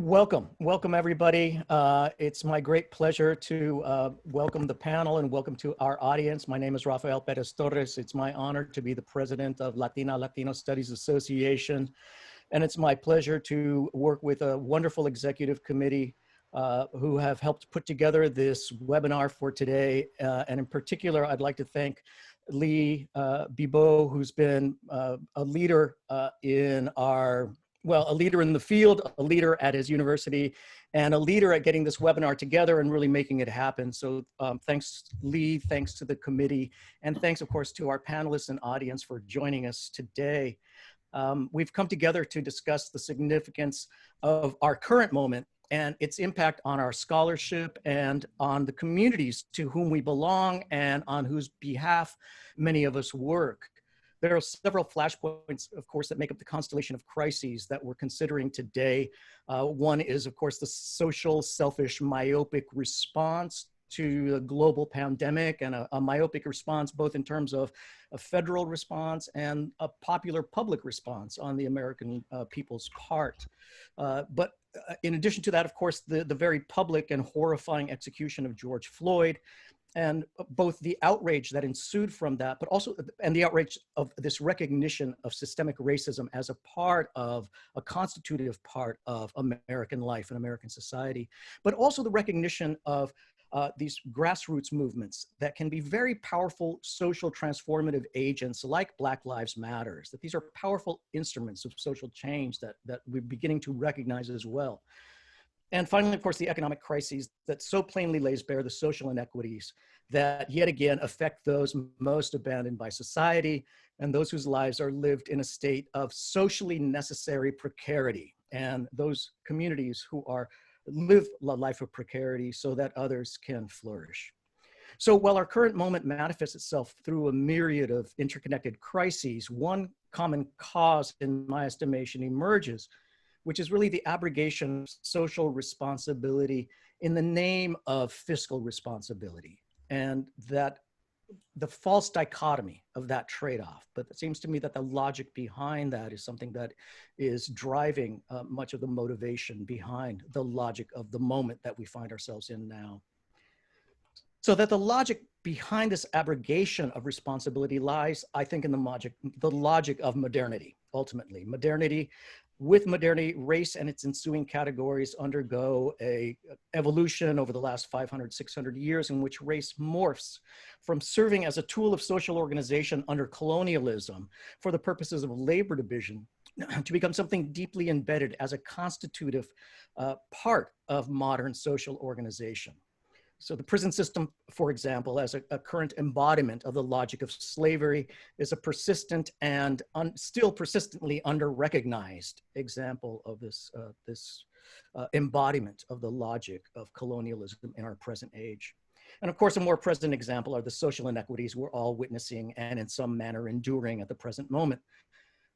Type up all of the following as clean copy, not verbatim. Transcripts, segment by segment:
Welcome everybody. It's my great pleasure to welcome the panel and welcome to our audience. My name is Rafael Pérez-Torres. It's my honor to be the president of Latino Studies Association. And it's my pleasure to work with a wonderful executive committee who have helped put together this webinar for today. And in particular, I'd like to thank Lee Bibeau, who's been a leader a leader in the field, a leader at his university, and a leader at getting this webinar together and really making it happen. So thanks, Lee, thanks to the committee, and thanks, of course, to our panelists and audience for joining us today. We've come together to discuss the significance of our current moment and its impact on our scholarship and on the communities to whom we belong and on whose behalf many of us work. There are several flashpoints, of course, that make up the constellation of crises that we're considering today. One is, of course, the social, selfish, myopic response to the global pandemic, and a myopic response both in terms of a federal response and a popular public response on the American people's part. But in addition to that, of course, the very public and horrifying execution of George Floyd, and both the outrage that ensued from that, but also, and the outrage of this recognition of systemic racism as a part of, a constitutive part of American life and American society, but also the recognition of these grassroots movements that can be very powerful social transformative agents like Black Lives Matters, that these are powerful instruments of social change that we're beginning to recognize as well. And finally, of course, the economic crises that so plainly lays bare the social inequities that yet again affect those most abandoned by society and those whose lives are lived in a state of socially necessary precarity, and those communities who live a life of precarity so that others can flourish. So while our current moment manifests itself through a myriad of interconnected crises, one common cause, in my estimation, emerges, which is really the abrogation of social responsibility in the name of fiscal responsibility, and that the false dichotomy of that trade-off. But it seems to me that the logic behind that is something that is driving much of the motivation behind the logic of the moment that we find ourselves in now. So that the logic behind this abrogation of responsibility lies, I think, in the logic of modernity, ultimately. With modernity, race and its ensuing categories undergo a evolution over the last 500, 600 years in which race morphs from serving as a tool of social organization under colonialism for the purposes of labor division to become something deeply embedded as a constitutive part of modern social organization. So the prison system, for example, as a current embodiment of the logic of slavery, is a persistent and still persistently under-recognized example of this embodiment of the logic of colonialism in our present age. And of course, a more present example are the social inequities we're all witnessing and in some manner enduring at the present moment.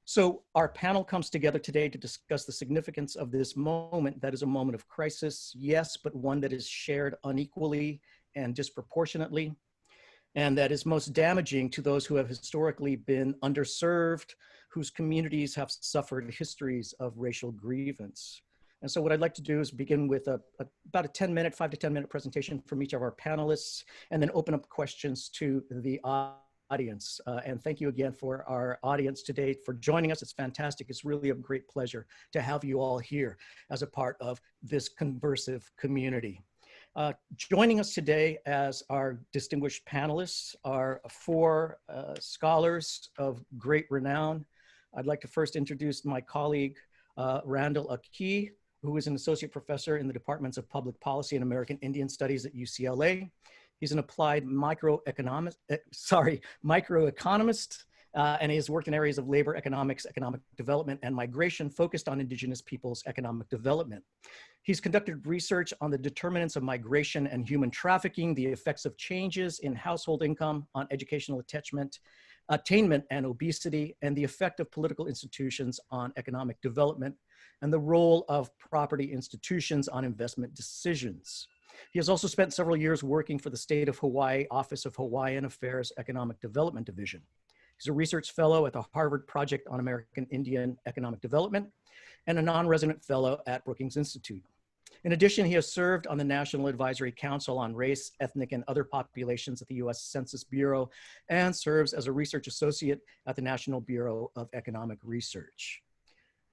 So our panel comes together today to discuss the significance of this moment that is a moment of crisis, yes, but one that is shared unequally and disproportionately, and that is most damaging to those who have historically been underserved, whose communities have suffered histories of racial grievance. And so what I'd like to do is begin with about a 5 to 10 minute presentation from each of our panelists, and then open up questions to the audience. And thank you again for our audience today for joining us. It's fantastic. It's really a great pleasure to have you all here as a part of this conversive community. Joining us today as our distinguished panelists are 4 scholars of great renown. I'd like to first introduce my colleague, Randall K, who is an associate professor in the departments of public policy and American Indian Studies at UCLA. He's an applied microeconomist, and he has worked in areas of labor economics, economic development, and migration focused on Indigenous peoples' economic development. He's conducted research on the determinants of migration and human trafficking, the effects of changes in household income on educational attainment and obesity, and the effect of political institutions on economic development, and the role of property institutions on investment decisions. He has also spent several years working for the State of Hawaii Office of Hawaiian Affairs Economic Development Division. He's a research fellow at the Harvard Project on American Indian Economic Development, and a non-resident fellow at Brookings Institute. In addition, he has served on the National Advisory Council on Race, Ethnic, and Other Populations at the U.S. Census Bureau and serves as a research associate at the National Bureau of Economic Research.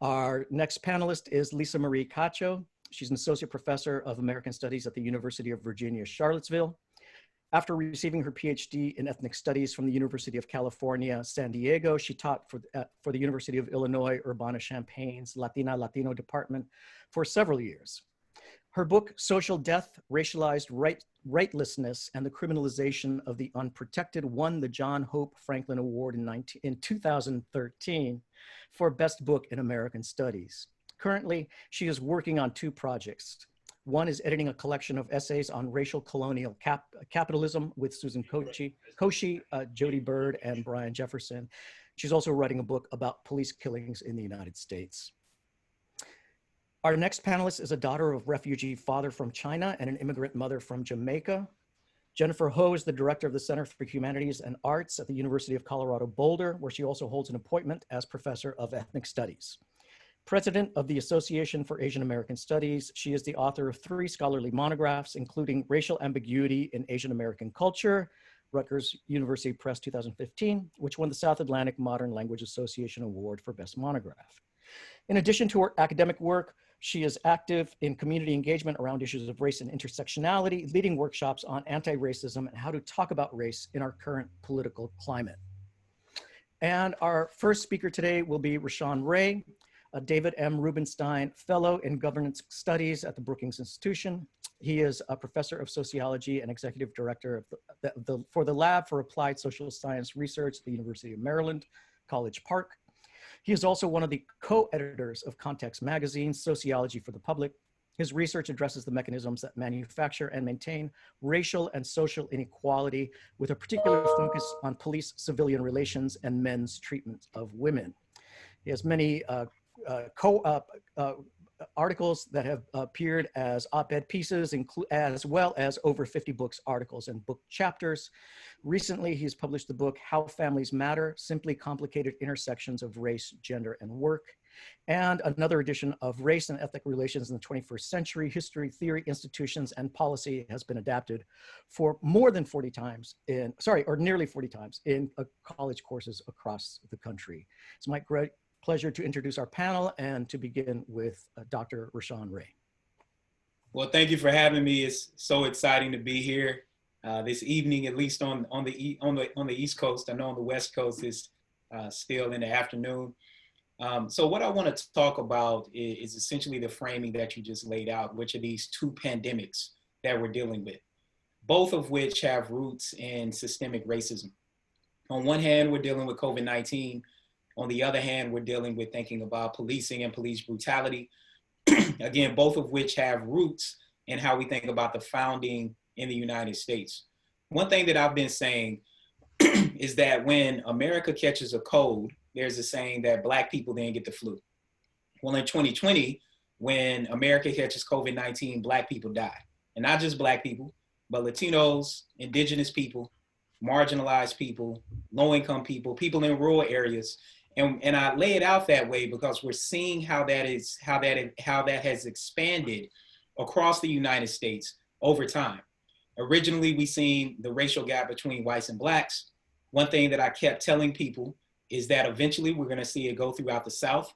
Our next panelist is Lisa Marie Cacho. She's an associate professor of American Studies at the University of Virginia, Charlottesville. After receiving her PhD in ethnic studies from the University of California, San Diego, she taught for the University of Illinois Urbana-Champaign's Latino department for several years. Her book, Social Death, Racialized Rightlessness and the Criminalization of the Unprotected, won the John Hope Franklin Award in 2013 for Best Book in American Studies. Currently, she is working on two projects. One is editing a collection of essays on racial colonial capitalism with Susan Koshy, Jody Bird, and Brian Jefferson. She's also writing a book about police killings in the United States. Our next panelist is a daughter of refugee father from China and an immigrant mother from Jamaica. Jennifer Ho is the director of the Center for Humanities and Arts at the University of Colorado Boulder, where she also holds an appointment as professor of ethnic studies. President of the Association for Asian American Studies, she is the author of 3 scholarly monographs, including Racial Ambiguity in Asian American Culture, Rutgers University Press 2015, which won the South Atlantic Modern Language Association Award for Best Monograph. In addition to her academic work, she is active in community engagement around issues of race and intersectionality, leading workshops on anti-racism and how to talk about race in our current political climate. And our first speaker today will be Rashaun Ray, a David M. Rubenstein Fellow in Governance Studies at the Brookings Institution. He is a professor of sociology and executive director for the Lab for Applied Social Science Research at the University of Maryland, College Park. He is also one of the co-editors of Context Magazine's Sociology for the Public. His research addresses the mechanisms that manufacture and maintain racial and social inequality, with a particular focus on police-civilian relations and men's treatment of women. He has many articles that have appeared as op-ed pieces, as well as over 50 books, articles, and book chapters. Recently, he's published the book, How Families Matter, Simply Complicated Intersections of Race, Gender, and Work, and another edition of Race and Ethnic Relations in the 21st Century, History, Theory, Institutions, and Policy has been adapted for more than 40 times nearly 40 times in college courses across the country. It's my great pleasure to introduce our panel and to begin with Dr. Rashawn Ray. Well, thank you for having me. It's so exciting to be here this evening, at least on the East Coast. I know on the West Coast it's still in the afternoon. So what I want to talk about is essentially the framing that you just laid out, which are these 2 pandemics that we're dealing with, both of which have roots in systemic racism. On one hand, we're dealing with COVID-19. On the other hand, we're dealing with thinking about policing and police brutality. Again, both of which have roots in how we think about the founding in the United States. One thing that I've been saying is that when America catches a cold, there's a saying that Black people then get the flu. Well, in 2020, when America catches COVID-19, Black people die. And not just Black people, but Latinos, Indigenous people, marginalized people, low-income people, people in rural areas. And I lay it out that way because we're seeing how that has expanded across the United States over time. Originally, we seen the racial gap between whites and Blacks. One thing that I kept telling people is that eventually we're going to see it go throughout the South.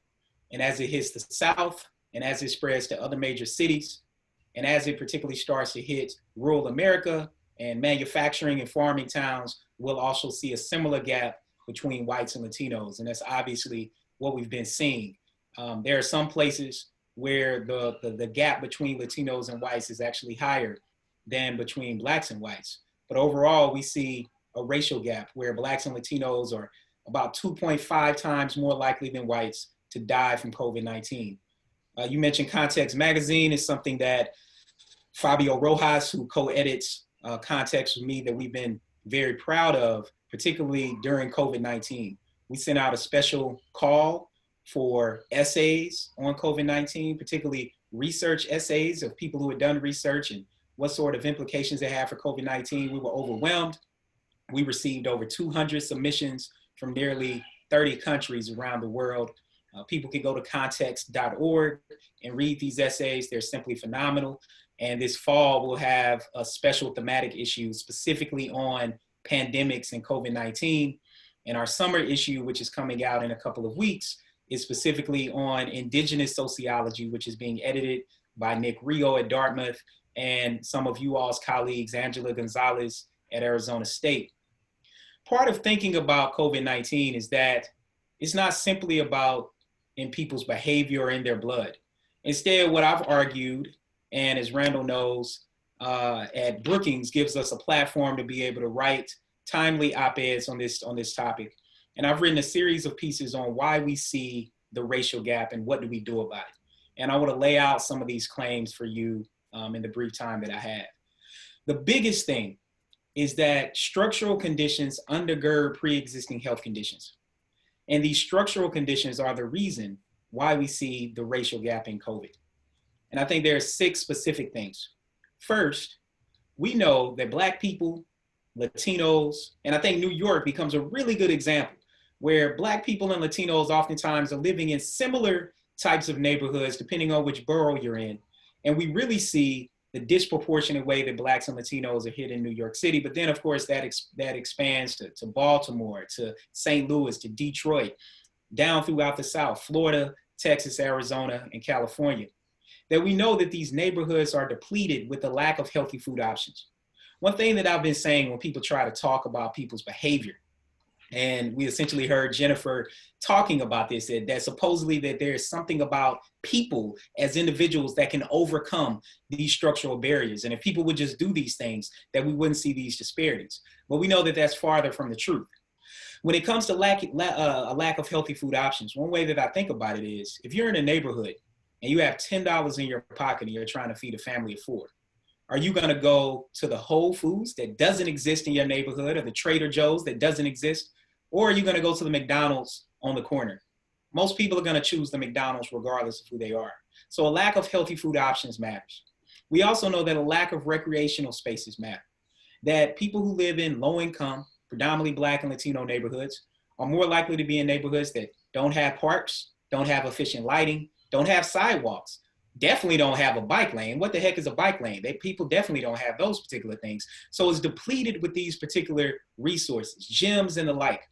And as it hits the South, and as it spreads to other major cities, and as it particularly starts to hit rural America and manufacturing and farming towns, we'll also see a similar gap between whites and Latinos. And that's obviously what we've been seeing. There are some places where the gap between Latinos and whites is actually higher than between Blacks and whites. But overall, we see a racial gap where Blacks and Latinos are about 2.5 times more likely than whites to die from COVID-19. You mentioned Context Magazine is something that Fabio Rojas, who co-edits Context with me, that we've been very proud of, particularly during COVID-19. We sent out a special call for essays on COVID-19, particularly research essays of people who had done research and what sort of implications they had for COVID-19. We were overwhelmed. We received over 200 submissions from nearly 30 countries around the world. People can go to context.org and read these essays. They're simply phenomenal. And this fall, we'll have a special thematic issue specifically on pandemics and COVID-19. And our summer issue, which is coming out in a couple of weeks, is specifically on indigenous sociology, which is being edited by Nick Rio at Dartmouth and some of you all's colleagues, Angela Gonzalez at Arizona State. Part of thinking about COVID-19 is that it's not simply about in people's behavior or in their blood. Instead, what I've argued, and as Randall knows, at Brookings gives us a platform to be able to write timely op-eds on this topic. And I've written a series of pieces on why we see the racial gap and what do we do about it. And I want to lay out some of these claims for you in the brief time that I have. The biggest thing is that structural conditions undergird pre-existing health conditions. And these structural conditions are the reason why we see the racial gap in COVID. And I think there are 6 specific things. First, we know that Black people, Latinos, and I think New York becomes a really good example where Black people and Latinos oftentimes are living in similar types of neighborhoods, depending on which borough you're in. And we really see the disproportionate way that Blacks and Latinos are hit in New York City. But then, of course, that expands to Baltimore, to St. Louis, to Detroit, down throughout the South, Florida, Texas, Arizona, and California. That we know that these neighborhoods are depleted with the lack of healthy food options. One thing that I've been saying when people try to talk about people's behavior, and we essentially heard Jennifer talking about this, that supposedly that there's something about people as individuals that can overcome these structural barriers. And if people would just do these things, that we wouldn't see these disparities. But we know that that's farther from the truth. When it comes to a lack of healthy food options, one way that I think about it is, if you're in a neighborhood and you have $10 in your pocket and you're trying to feed a family of 4, are you gonna go to the Whole Foods that doesn't exist in your neighborhood, or the Trader Joe's that doesn't exist? Or are you gonna go to the McDonald's on the corner? Most people are gonna choose the McDonald's regardless of who they are. So a lack of healthy food options matters. We also know that a lack of recreational spaces matter. That people who live in low income, predominantly Black and Latino neighborhoods are more likely to be in neighborhoods that don't have parks, don't have efficient lighting, don't have sidewalks, definitely don't have a bike lane. What the heck is a bike lane? People definitely don't have those particular things. So it's depleted with these particular resources, gyms and the like.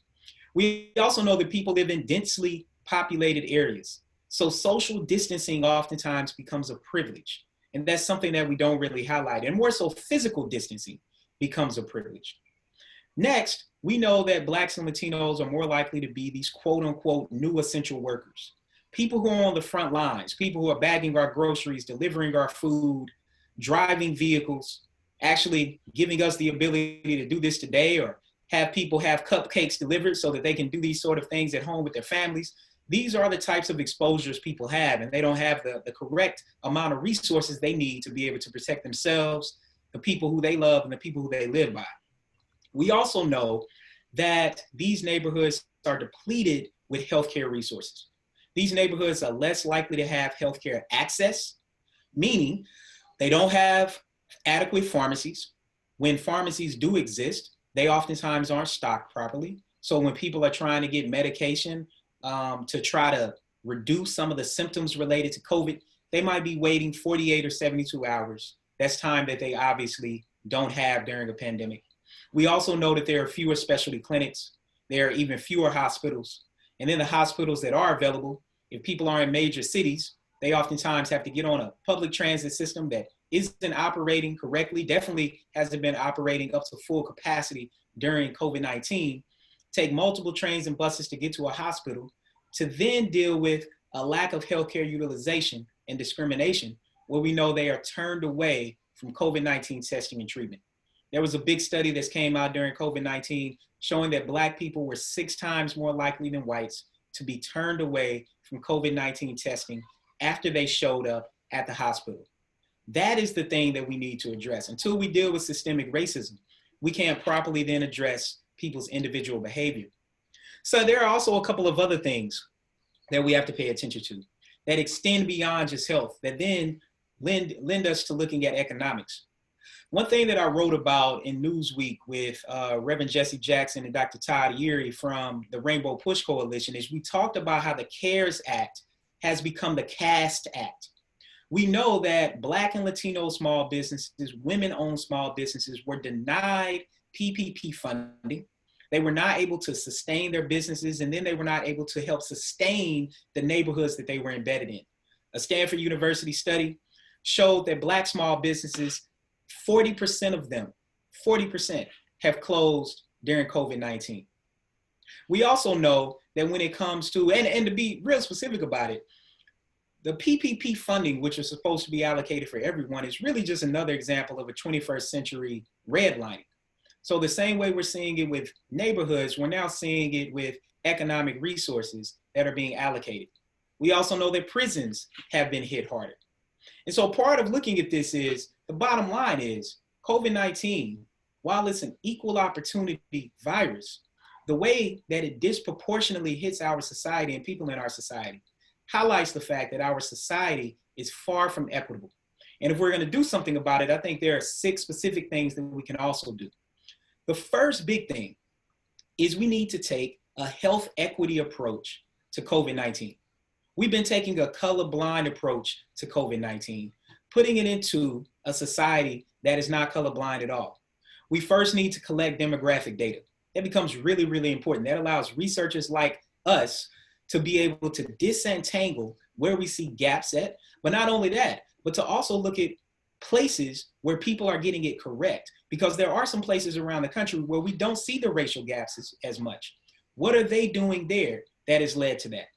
We also know that people live in densely populated areas. So social distancing oftentimes becomes a privilege. And that's something that we don't really highlight. And more so, physical distancing becomes a privilege. Next, we know that Blacks and Latinos are more likely to be these quote unquote new essential workers. People who are on the front lines, people who are bagging our groceries, delivering our food, driving vehicles, actually giving us the ability to do this today, or have people have cupcakes delivered so that they can do these sort of things at home with their families. These are the types of exposures people have, and they don't have the correct amount of resources they need to be able to protect themselves, the people who they love, and the people who they live by. We also know that these neighborhoods are depleted with healthcare resources. These neighborhoods are less likely to have healthcare access, meaning they don't have adequate pharmacies. When pharmacies do exist, they oftentimes aren't stocked properly. So when people are trying to get medication to try to reduce some of the symptoms related to COVID, they might be waiting 48 or 72 hours. That's time that they obviously don't have during a pandemic. We also know that there are fewer specialty clinics. There are even fewer hospitals. And in the hospitals that are available, if people are in major cities, they oftentimes have to get on a public transit system that isn't operating correctly, definitely hasn't been operating up to full capacity during COVID-19, take multiple trains and buses to get to a hospital, to then deal with a lack of healthcare utilization and discrimination, where we know they are turned away from COVID-19 testing and treatment. There was a big study that came out during COVID-19 showing that Black people were 6 times more likely than whites to be turned away from COVID-19 testing after they showed up at the hospital. That is the thing that we need to address. Until we deal with systemic racism, we can't properly then address people's individual behavior. So there are also a couple of other things that we have to pay attention to that extend beyond just health, that then lend us to looking at economics. One thing that I wrote about in Newsweek with Reverend Jesse Jackson and Dr. Todd Erie from the Rainbow Push Coalition is we talked about how the CARES Act has become the CAST Act. We know that Black and Latino small businesses, women-owned small businesses were denied PPP funding. They were not able to sustain their businesses, and then they were not able to help sustain the neighborhoods that they were embedded in. A Stanford University study showed that Black small businesses, 40% of them, 40% have closed during COVID-19. We also know that when it comes to, and to be real specific about it, the PPP funding, which is supposed to be allocated for everyone, is really just another example of a 21st century redlining. So the same way we're seeing it with neighborhoods, we're now seeing it with economic resources that are being allocated. We also know that prisons have been hit harder. And so part of looking at this is, the bottom line is, COVID-19, while it's an equal opportunity virus, the way that it disproportionately hits our society and people in our society highlights the fact that our society is far from equitable. And if we're going to do something about it, I think there are 6 specific things that we can also do. The first big thing is we need to take a health equity approach to COVID-19. We've been taking a colorblind approach to COVID-19, putting it into a society that is not colorblind at all. We first need to collect demographic data. That becomes really, really important. That allows researchers like us to be able to disentangle where we see gaps at, but not only that, but to also look at places where people are getting it correct, because there are some places around the country where we don't see the racial gaps as much. What are they doing there that has led to that?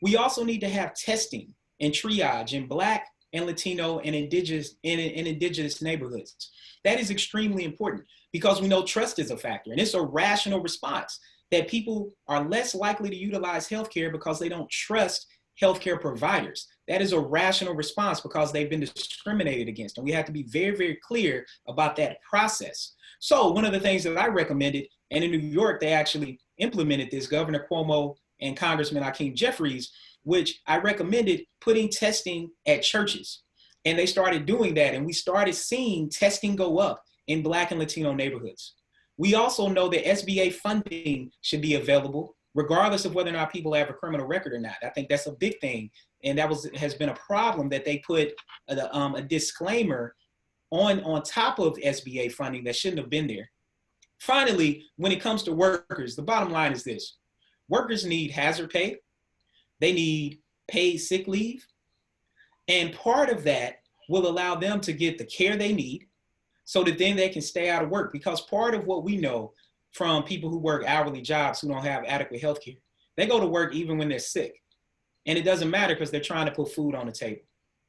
We also need to have testing and triage in Black and Latino and indigenous neighborhoods. That is extremely important because we know trust is a factor, and it's a rational response that people are less likely to utilize healthcare because they don't trust healthcare providers. That is a rational response because they've been discriminated against. And we have to be very, very clear about that process. So one of the things that I recommended, and in New York, they actually implemented this, Governor Cuomo and Congressman Akee Jeffries, which I recommended putting testing at churches. And they started doing that. And we started seeing testing go up in Black and Latino neighborhoods. We also know that SBA funding should be available regardless of whether or not people have a criminal record or not. I think that's a big thing. And that has been a problem that they put a disclaimer on top of SBA funding that shouldn't have been there. Finally, when it comes to workers, the bottom line is this. Workers need hazard pay. They need paid sick leave. And part of that will allow them to get the care they need so that then they can stay out of work. Because part of what we know from people who work hourly jobs who don't have adequate health care, they go to work even when they're sick. And it doesn't matter because they're trying to put food on the table.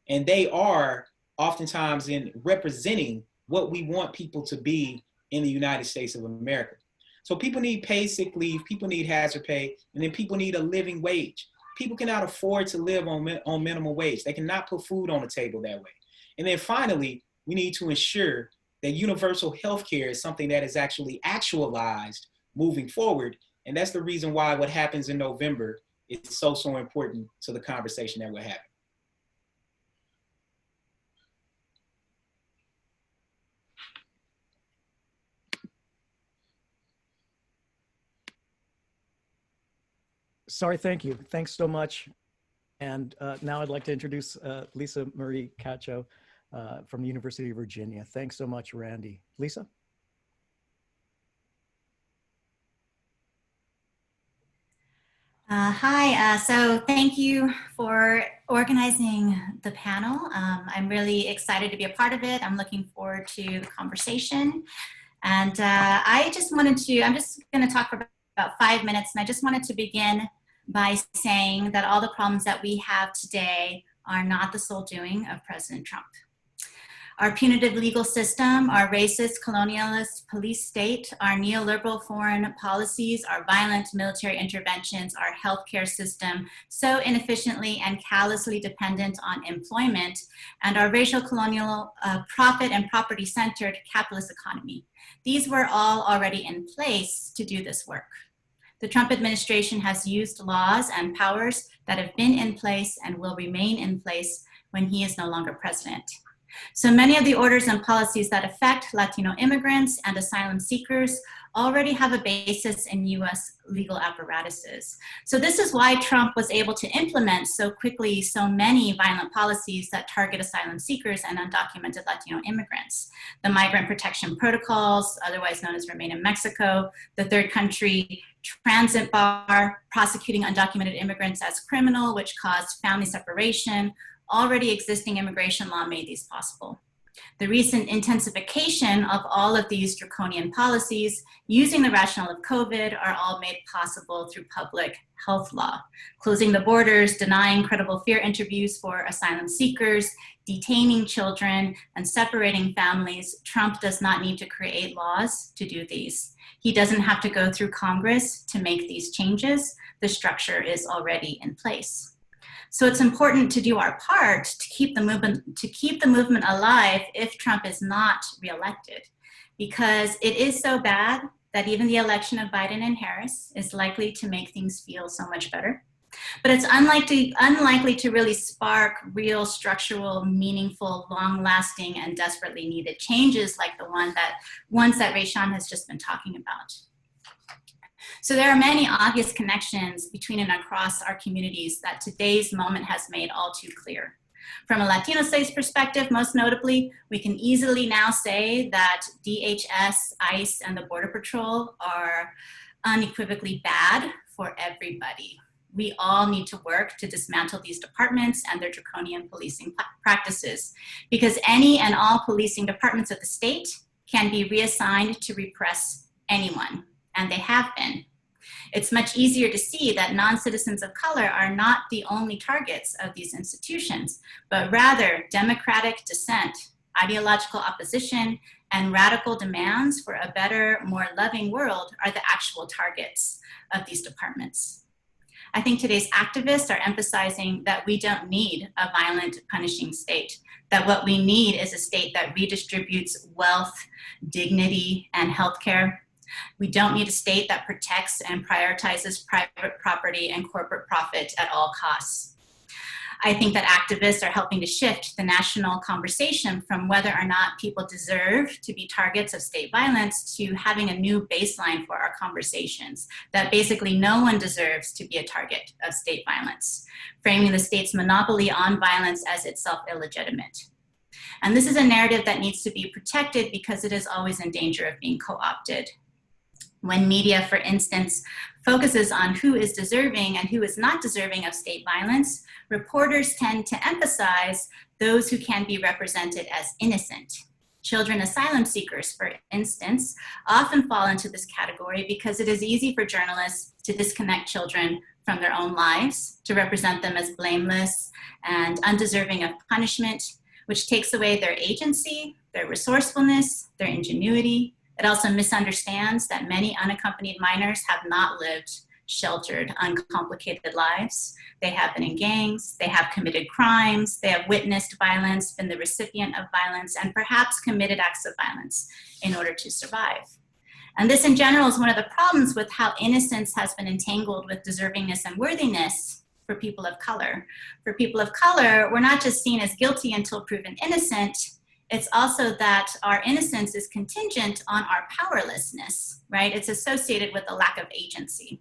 And they are oftentimes in representing what we want people to be in the United States of America. So people need paid sick leave, people need hazard pay, and then people need a living wage. People cannot afford to live on minimum wage. They cannot put food on the table that way. And then finally, we need to ensure that universal health care is something that is actually actualized moving forward. And that's the reason why what happens in November is so important to the conversation that we're having. Sorry, thank you. Thanks so much. And now I'd like to introduce Lisa Marie Cacho from the University of Virginia. Thanks so much, Randy. Lisa? Hi, so thank you for organizing the panel. I'm really excited to be a part of it. I'm looking forward to the conversation. And I'm just going to talk for about 5 minutes, and I just wanted to begin by saying that all the problems that we have today are not the sole doing of President Trump. Our punitive legal system, our racist, colonialist police state, our neoliberal foreign policies, our violent military interventions, our healthcare system so inefficiently and callously dependent on employment, and our racial colonial profit and property-centered capitalist economy. These were all already in place to do this work. The Trump administration has used laws and powers that have been in place and will remain in place when he is no longer president. So many of the orders and policies that affect Latino immigrants and asylum seekers already have a basis in US legal apparatuses. So this is why Trump was able to implement so quickly so many violent policies that target asylum seekers and undocumented Latino immigrants. The migrant protection protocols, otherwise known as Remain in Mexico, the third country transit bar, prosecuting undocumented immigrants as criminal, which caused family separation. Already existing immigration law made these possible. The recent intensification of all of these draconian policies using the rationale of COVID are all made possible through public health law. Closing the borders, denying credible fear interviews for asylum seekers, detaining children, and separating families. Trump does not need to create laws to do these. He doesn't have to go through Congress to make these changes. The structure is already in place. So it's important to do our part to keep the movement alive if Trump is not reelected, because it is so bad that even the election of Biden and Harris is likely to make things feel so much better. But it's unlikely to really spark real structural, meaningful, long-lasting, and desperately needed changes like the ones that Rashawn has just been talking about. So there are many obvious connections between and across our communities that today's moment has made all too clear. From a Latino studies perspective, most notably, we can easily now say that DHS, ICE, and the Border Patrol are unequivocally bad for everybody. We all need to work to dismantle these departments and their draconian policing practices, because any and all policing departments of the state can be reassigned to repress anyone, and they have been. It's much easier to see that non-citizens of color are not the only targets of these institutions, but rather democratic dissent, ideological opposition, and radical demands for a better, more loving world are the actual targets of these departments. I think today's activists are emphasizing that we don't need a violent, punishing state, that what we need is a state that redistributes wealth, dignity, and healthcare. We don't need a state that protects and prioritizes private property and corporate profit at all costs. I think that activists are helping to shift the national conversation from whether or not people deserve to be targets of state violence to having a new baseline for our conversations, that basically no one deserves to be a target of state violence, framing the state's monopoly on violence as itself illegitimate. And this is a narrative that needs to be protected because it is always in danger of being co-opted. When media, for instance, focuses on who is deserving and who is not deserving of state violence, reporters tend to emphasize those who can be represented as innocent. Children asylum seekers, for instance, often fall into this category because it is easy for journalists to disconnect children from their own lives, to represent them as blameless and undeserving of punishment, which takes away their agency, their resourcefulness, their ingenuity. It also misunderstands that many unaccompanied minors have not lived sheltered, uncomplicated lives. They have been in gangs, they have committed crimes, they have witnessed violence, been the recipient of violence, and perhaps committed acts of violence in order to survive. And this in general is one of the problems with how innocence has been entangled with deservingness and worthiness for people of color. For people of color, we're not just seen as guilty until proven innocent. It's also that our innocence is contingent on our powerlessness, right? It's associated with a lack of agency.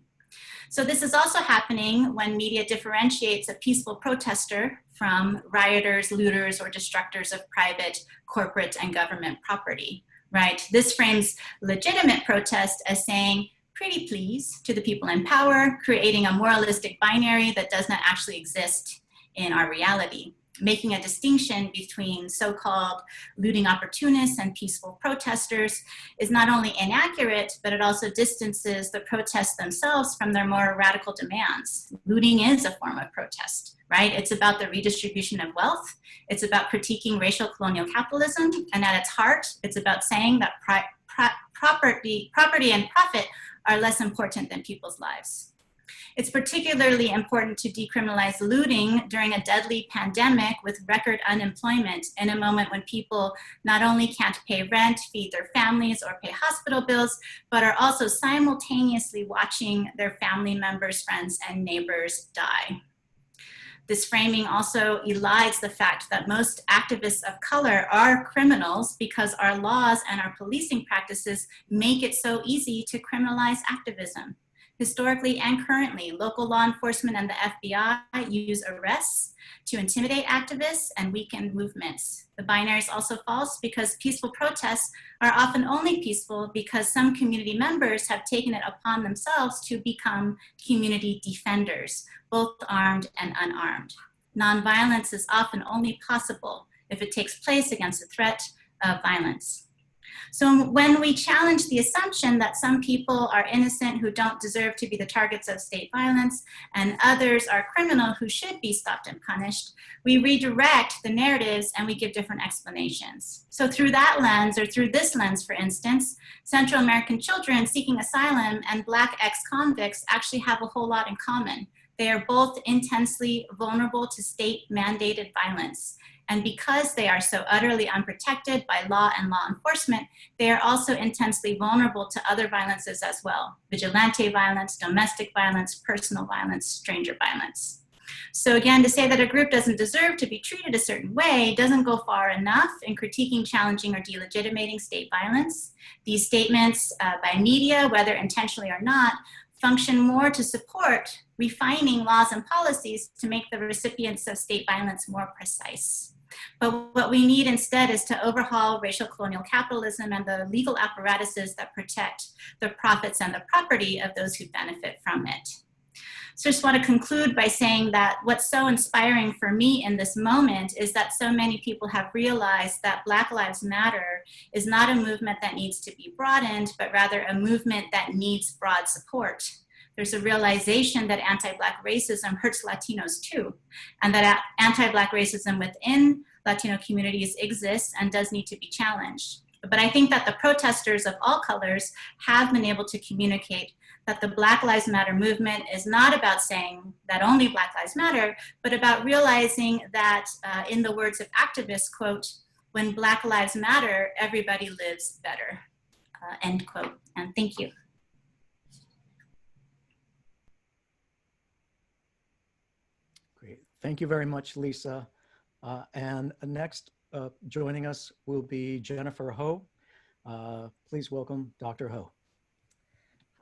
So this is also happening when media differentiates a peaceful protester from rioters, looters, or destructors of private, corporate, and government property, right? This frames legitimate protest as saying, pretty please to the people in power, creating a moralistic binary that does not actually exist in our reality. Making a distinction between so-called looting opportunists and peaceful protesters is not only inaccurate, but it also distances the protests themselves from their more radical demands. Looting is a form of protest, right? It's about the redistribution of wealth. It's about critiquing racial colonial capitalism. And at its heart, it's about saying that property and profit are less important than people's lives. It's particularly important to decriminalize looting during a deadly pandemic with record unemployment in a moment when people not only can't pay rent, feed their families, or pay hospital bills, but are also simultaneously watching their family members, friends, and neighbors die. This framing also elides the fact that most activists of color are criminals because our laws and our policing practices make it so easy to criminalize activism. Historically and currently, local law enforcement and the FBI use arrests to intimidate activists and weaken movements. The binary is also false because peaceful protests are often only peaceful because some community members have taken it upon themselves to become community defenders, both armed and unarmed. Nonviolence is often only possible if it takes place against a threat of violence. So when we challenge the assumption that some people are innocent who don't deserve to be the targets of state violence and others are criminal who should be stopped and punished, we redirect the narratives and we give different explanations. So through that lens, or through this lens, for instance, Central American children seeking asylum and Black ex-convicts actually have a whole lot in common. They are both intensely vulnerable to state-mandated violence. And because they are so utterly unprotected by law and law enforcement, they are also intensely vulnerable to other violences as well: vigilante violence, domestic violence, personal violence, stranger violence. So again, to say that a group doesn't deserve to be treated a certain way doesn't go far enough in critiquing, challenging, or delegitimating state violence. These statements by media, whether intentionally or not, function more to support refining laws and policies to make the recipients of state violence more precise. But what we need instead is to overhaul racial colonial capitalism and the legal apparatuses that protect the profits and the property of those who benefit from it. So I just want to conclude by saying that what's so inspiring for me in this moment is that so many people have realized that Black Lives Matter is not a movement that needs to be broadened, but rather a movement that needs broad support. There's a realization that anti-Black racism hurts Latinos too, and that anti-Black racism within Latino communities exists and does need to be challenged. But I think that the protesters of all colors have been able to communicate that the Black Lives Matter movement is not about saying that only Black Lives Matter, but about realizing that, in the words of activists, quote, "When Black Lives Matter, everybody lives better," end quote. And thank you. Great. Thank you very much, Lisa. And next joining us will be Jennifer Ho. Please welcome Dr. Ho.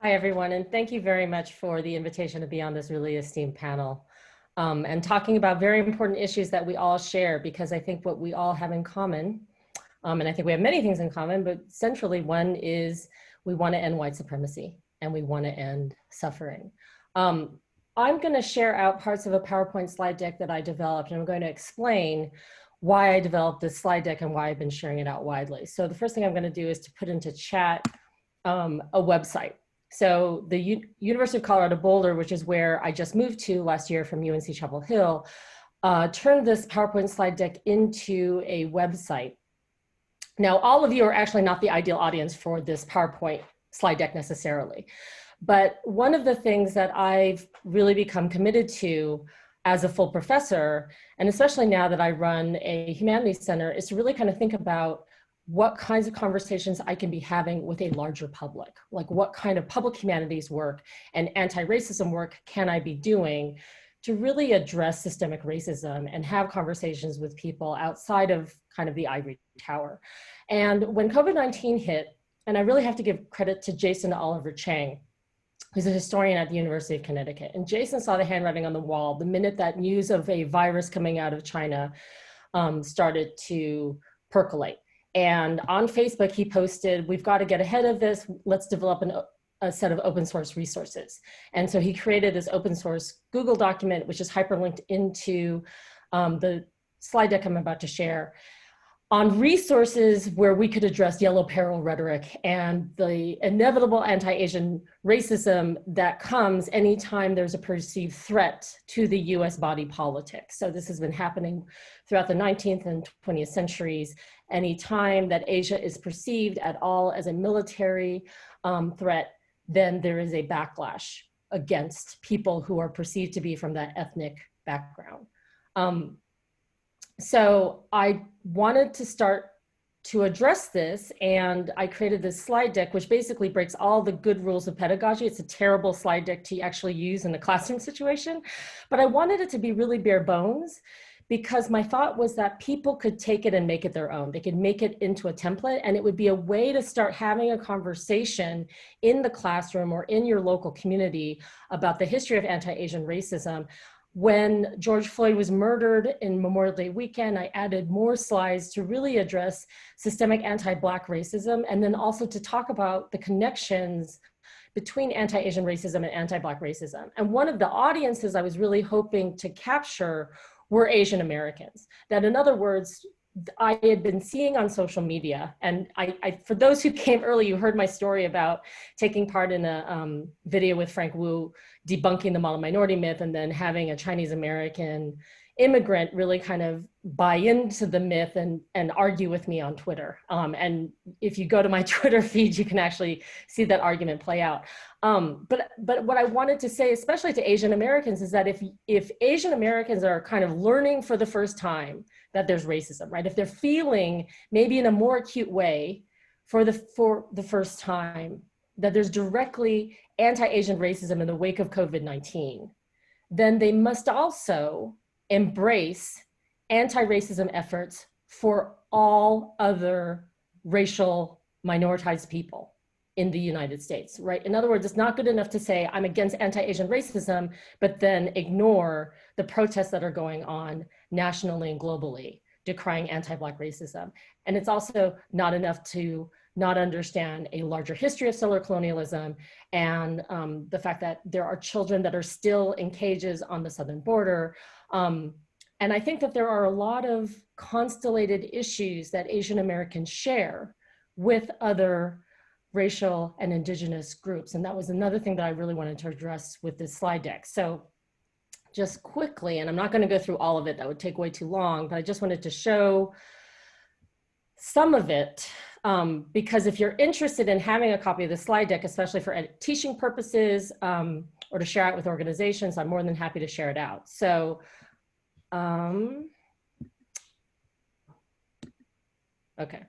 Hi, everyone, and thank you very much for the invitation to be on this really esteemed panel and talking about very important issues that we all share, because I think what we all have in common, and I think we have many things in common, but centrally one is we want to end white supremacy and we want to end suffering. I'm going to share out parts of a PowerPoint slide deck that I developed, and I'm going to explain why I developed this slide deck and why I've been sharing it out widely. So the first thing I'm going to do is to put into chat a website. So the University of Colorado Boulder, which is where I just moved to last year from UNC Chapel Hill, turned this PowerPoint slide deck into a website. Now, all of you are actually not the ideal audience for this PowerPoint slide deck necessarily. But one of the things that I've really become committed to as a full professor, and especially now that I run a humanities center, is to really kind of think about what kinds of conversations I can be having with a larger public. Like, what kind of public humanities work and anti-racism work can I be doing to really address systemic racism and have conversations with people outside of kind of the ivory tower. And when COVID-19 hit, and I really have to give credit to Jason Oliver Chang, who's a historian at the University of Connecticut. And Jason saw the handwriting on the wall the minute that news of a virus coming out of China started to percolate. And on Facebook, he posted, "We've got to get ahead of this. Let's develop a set of open source resources." And so he created this open source Google document, which is hyperlinked into the slide deck I'm about to share, on resources where we could address yellow peril rhetoric and the inevitable anti-Asian racism that comes anytime there's a perceived threat to the US body politic. So this has been happening throughout the 19th and 20th centuries. Anytime that Asia is perceived at all as a military threat, then there is a backlash against people who are perceived to be from that ethnic background. So I wanted to start to address this, and I created this slide deck, which basically breaks all the good rules of pedagogy. It's a terrible slide deck to actually use in a classroom situation, but I wanted it to be really bare bones, because my thought was that people could take it and make it their own. They could make it into a template, and it would be a way to start having a conversation in the classroom or in your local community about the history of anti-Asian racism. When George Floyd was murdered in Memorial Day weekend, I added more slides to really address systemic anti-Black racism, and then also to talk about the connections between anti-Asian racism and anti-Black racism. And one of the audiences I was really hoping to capture were Asian Americans. That, in other words, I had been seeing on social media, and for those who came early, you heard my story about taking part in a video with Frank Wu, debunking the model minority myth, and then having a Chinese American immigrant really kind of buy into the myth and argue with me on Twitter. And if you go to my Twitter feed, you can actually see that argument play out. But what I wanted to say, especially to Asian Americans, is that if Asian Americans are kind of learning for the first time that there's racism, right? If they're feeling maybe in a more acute way for the first time that there's directly anti-Asian racism in the wake of COVID-19, then they must also embrace anti-racism efforts for all other racial minoritized people in the United States, right? In other words, it's not good enough to say I'm against anti-Asian racism, but then ignore the protests that are going on nationally and globally decrying anti-Black racism. And it's also not enough to not understand a larger history of settler colonialism and the fact that there are children that are still in cages on the southern border. And I think that there are a lot of constellated issues that Asian Americans share with other racial and indigenous groups. And that was another thing that I really wanted to address with this slide deck. So just quickly, and I'm not going to go through all of it, that would take way too long, but I just wanted to show some of it, because if you're interested in having a copy of the slide deck, especially for teaching purposes or to share it with organizations, I'm more than happy to share it out. So, okay.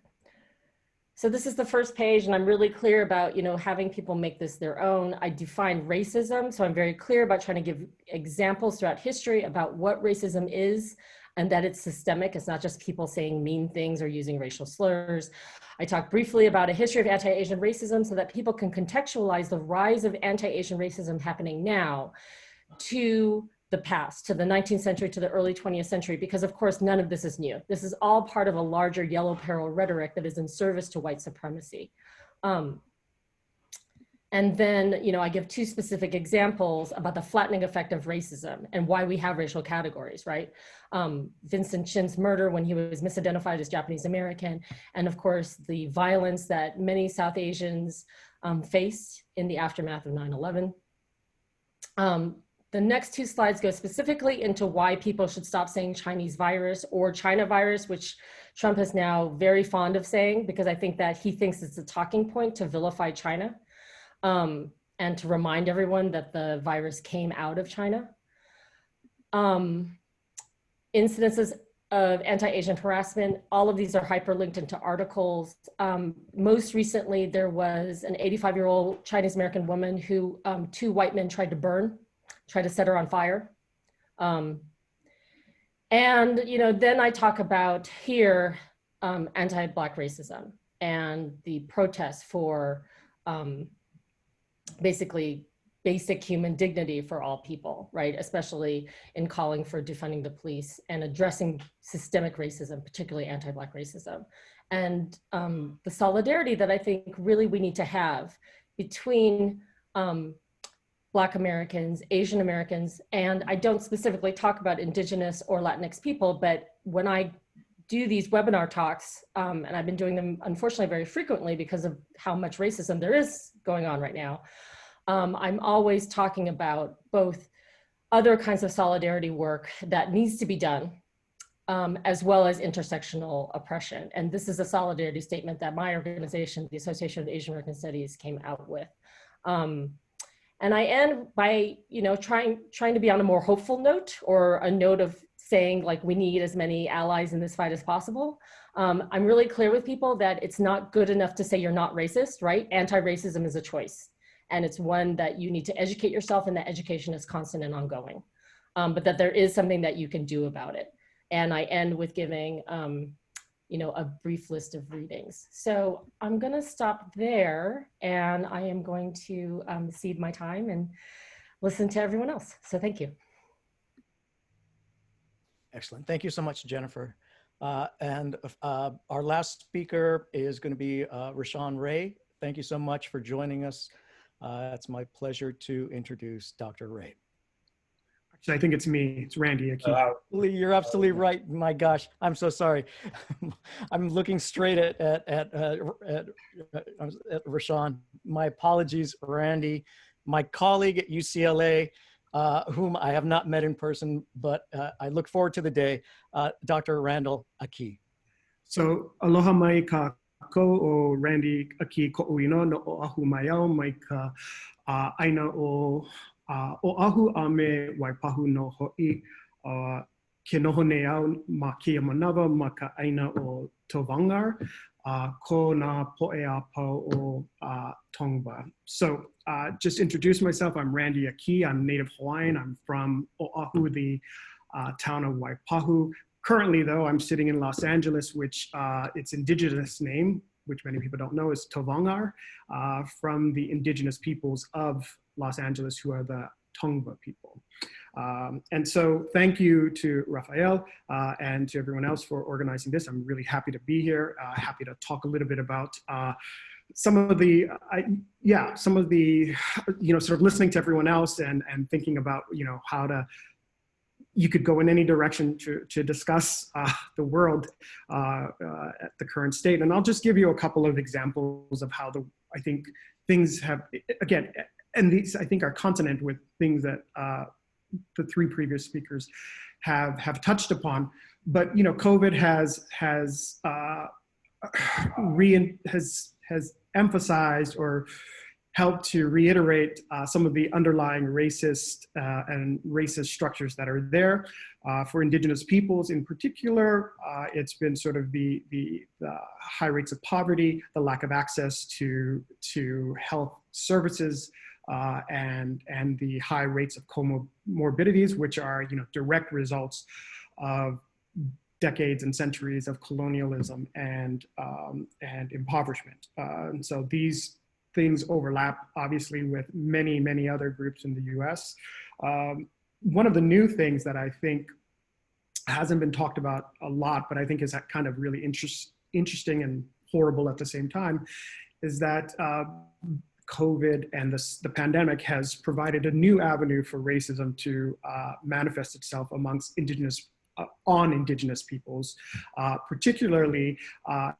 So this is the first page, and I'm really clear about, having people make this their own. I define racism, so I'm very clear about trying to give examples throughout history about what racism is and that it's systemic. It's not just people saying mean things or using racial slurs. I talk briefly about a history of anti-Asian racism so that people can contextualize the rise of anti-Asian racism happening now to the past, to the 19th century, to the early 20th century, because of course, none of this is new. This is all part of a larger yellow peril rhetoric that is in service to white supremacy. And then, I give two specific examples about the flattening effect of racism and why we have racial categories, right? Vincent Chin's murder when he was misidentified as Japanese American, and of course, the violence that many South Asians faced in the aftermath of 9/11. The next two slides go specifically into why people should stop saying Chinese virus or China virus, which Trump is now very fond of saying, because I think that he thinks it's a talking point to vilify China and to remind everyone that the virus came out of China. Incidences of anti-Asian harassment, all of these are hyperlinked into articles. Most recently, there was an 85-year-old Chinese American woman who two white men tried to set her on fire. And, then I talk about here anti-Black racism and the protests for basically basic human dignity for all people, right? Especially in calling for defunding the police and addressing systemic racism, particularly anti-Black racism. And the solidarity that I think really we need to have between Black Americans, Asian Americans, and I don't specifically talk about Indigenous or Latinx people, but when I do these webinar talks, and I've been doing them unfortunately very frequently because of how much racism there is going on right now, I'm always talking about both other kinds of solidarity work that needs to be done, as well as intersectional oppression. And this is a solidarity statement that my organization, the Association of Asian American Studies, came out with. And I end by, trying to be on a more hopeful note, or a note of saying like we need as many allies in this fight as possible. I'm really clear with people that it's not good enough to say you're not racist, right? Anti-racism is a choice. And it's one that you need to educate yourself, and that education is constant and ongoing. But that there is something that you can do about it. And I end with giving, you know, a brief list of readings. So I'm gonna stop there, and I am going to cede my time and listen to everyone else. So thank you. Excellent. Thank you so much, Jennifer. And our last speaker is going to be Rashawn Ray. Thank you so much for joining us. It's my pleasure to introduce Dr. Ray. Actually, I think it's me. It's Randy Akee. You're absolutely right. My gosh, I'm so sorry. I'm looking straight at Rashawn. My apologies, Randy. My colleague at UCLA, whom I have not met in person, but I look forward to the day, Dr. Randall K. So, aloha mai ka ko o Randy Akee ko uino no o ahu mai au mai ka aina o ahu a me waipahu no ho'i ke noho nei au ma kia manawa ma ka aina o Tovangar ko na po'e a pau o Tongva. So just introduce myself. I'm Randy Akee. I'm native Hawaiian. I'm from Oahu, the town of Waipahu. Currently, though, I'm sitting in Los Angeles, which its indigenous name, which many people don't know, is Tovangar, from the indigenous peoples of Los Angeles, who are the Tongva people. And so thank you to Rafael and to everyone else for organizing this. I'm really happy to be here, happy to talk a little bit about some of the, sort of listening to everyone else and thinking about, how to, you could go in any direction to discuss the world at the current state. And I'll just give you a couple of examples of how I think things have, again, and these I think are consonant with things that the three previous speakers have touched upon. But COVID has emphasized or helped to reiterate some of the underlying racist and racist structures that are there. For indigenous peoples in particular, it's been sort of the high rates of poverty, the lack of access to health services, and the high rates of comorbidities, which are direct results of decades and centuries of colonialism and impoverishment. And so these things overlap, obviously, with many, many other groups in the US. One of the new things that I think hasn't been talked about a lot, but I think is kind of really interesting and horrible at the same time, is that COVID and the pandemic has provided a new avenue for racism to manifest itself amongst indigenous peoples, particularly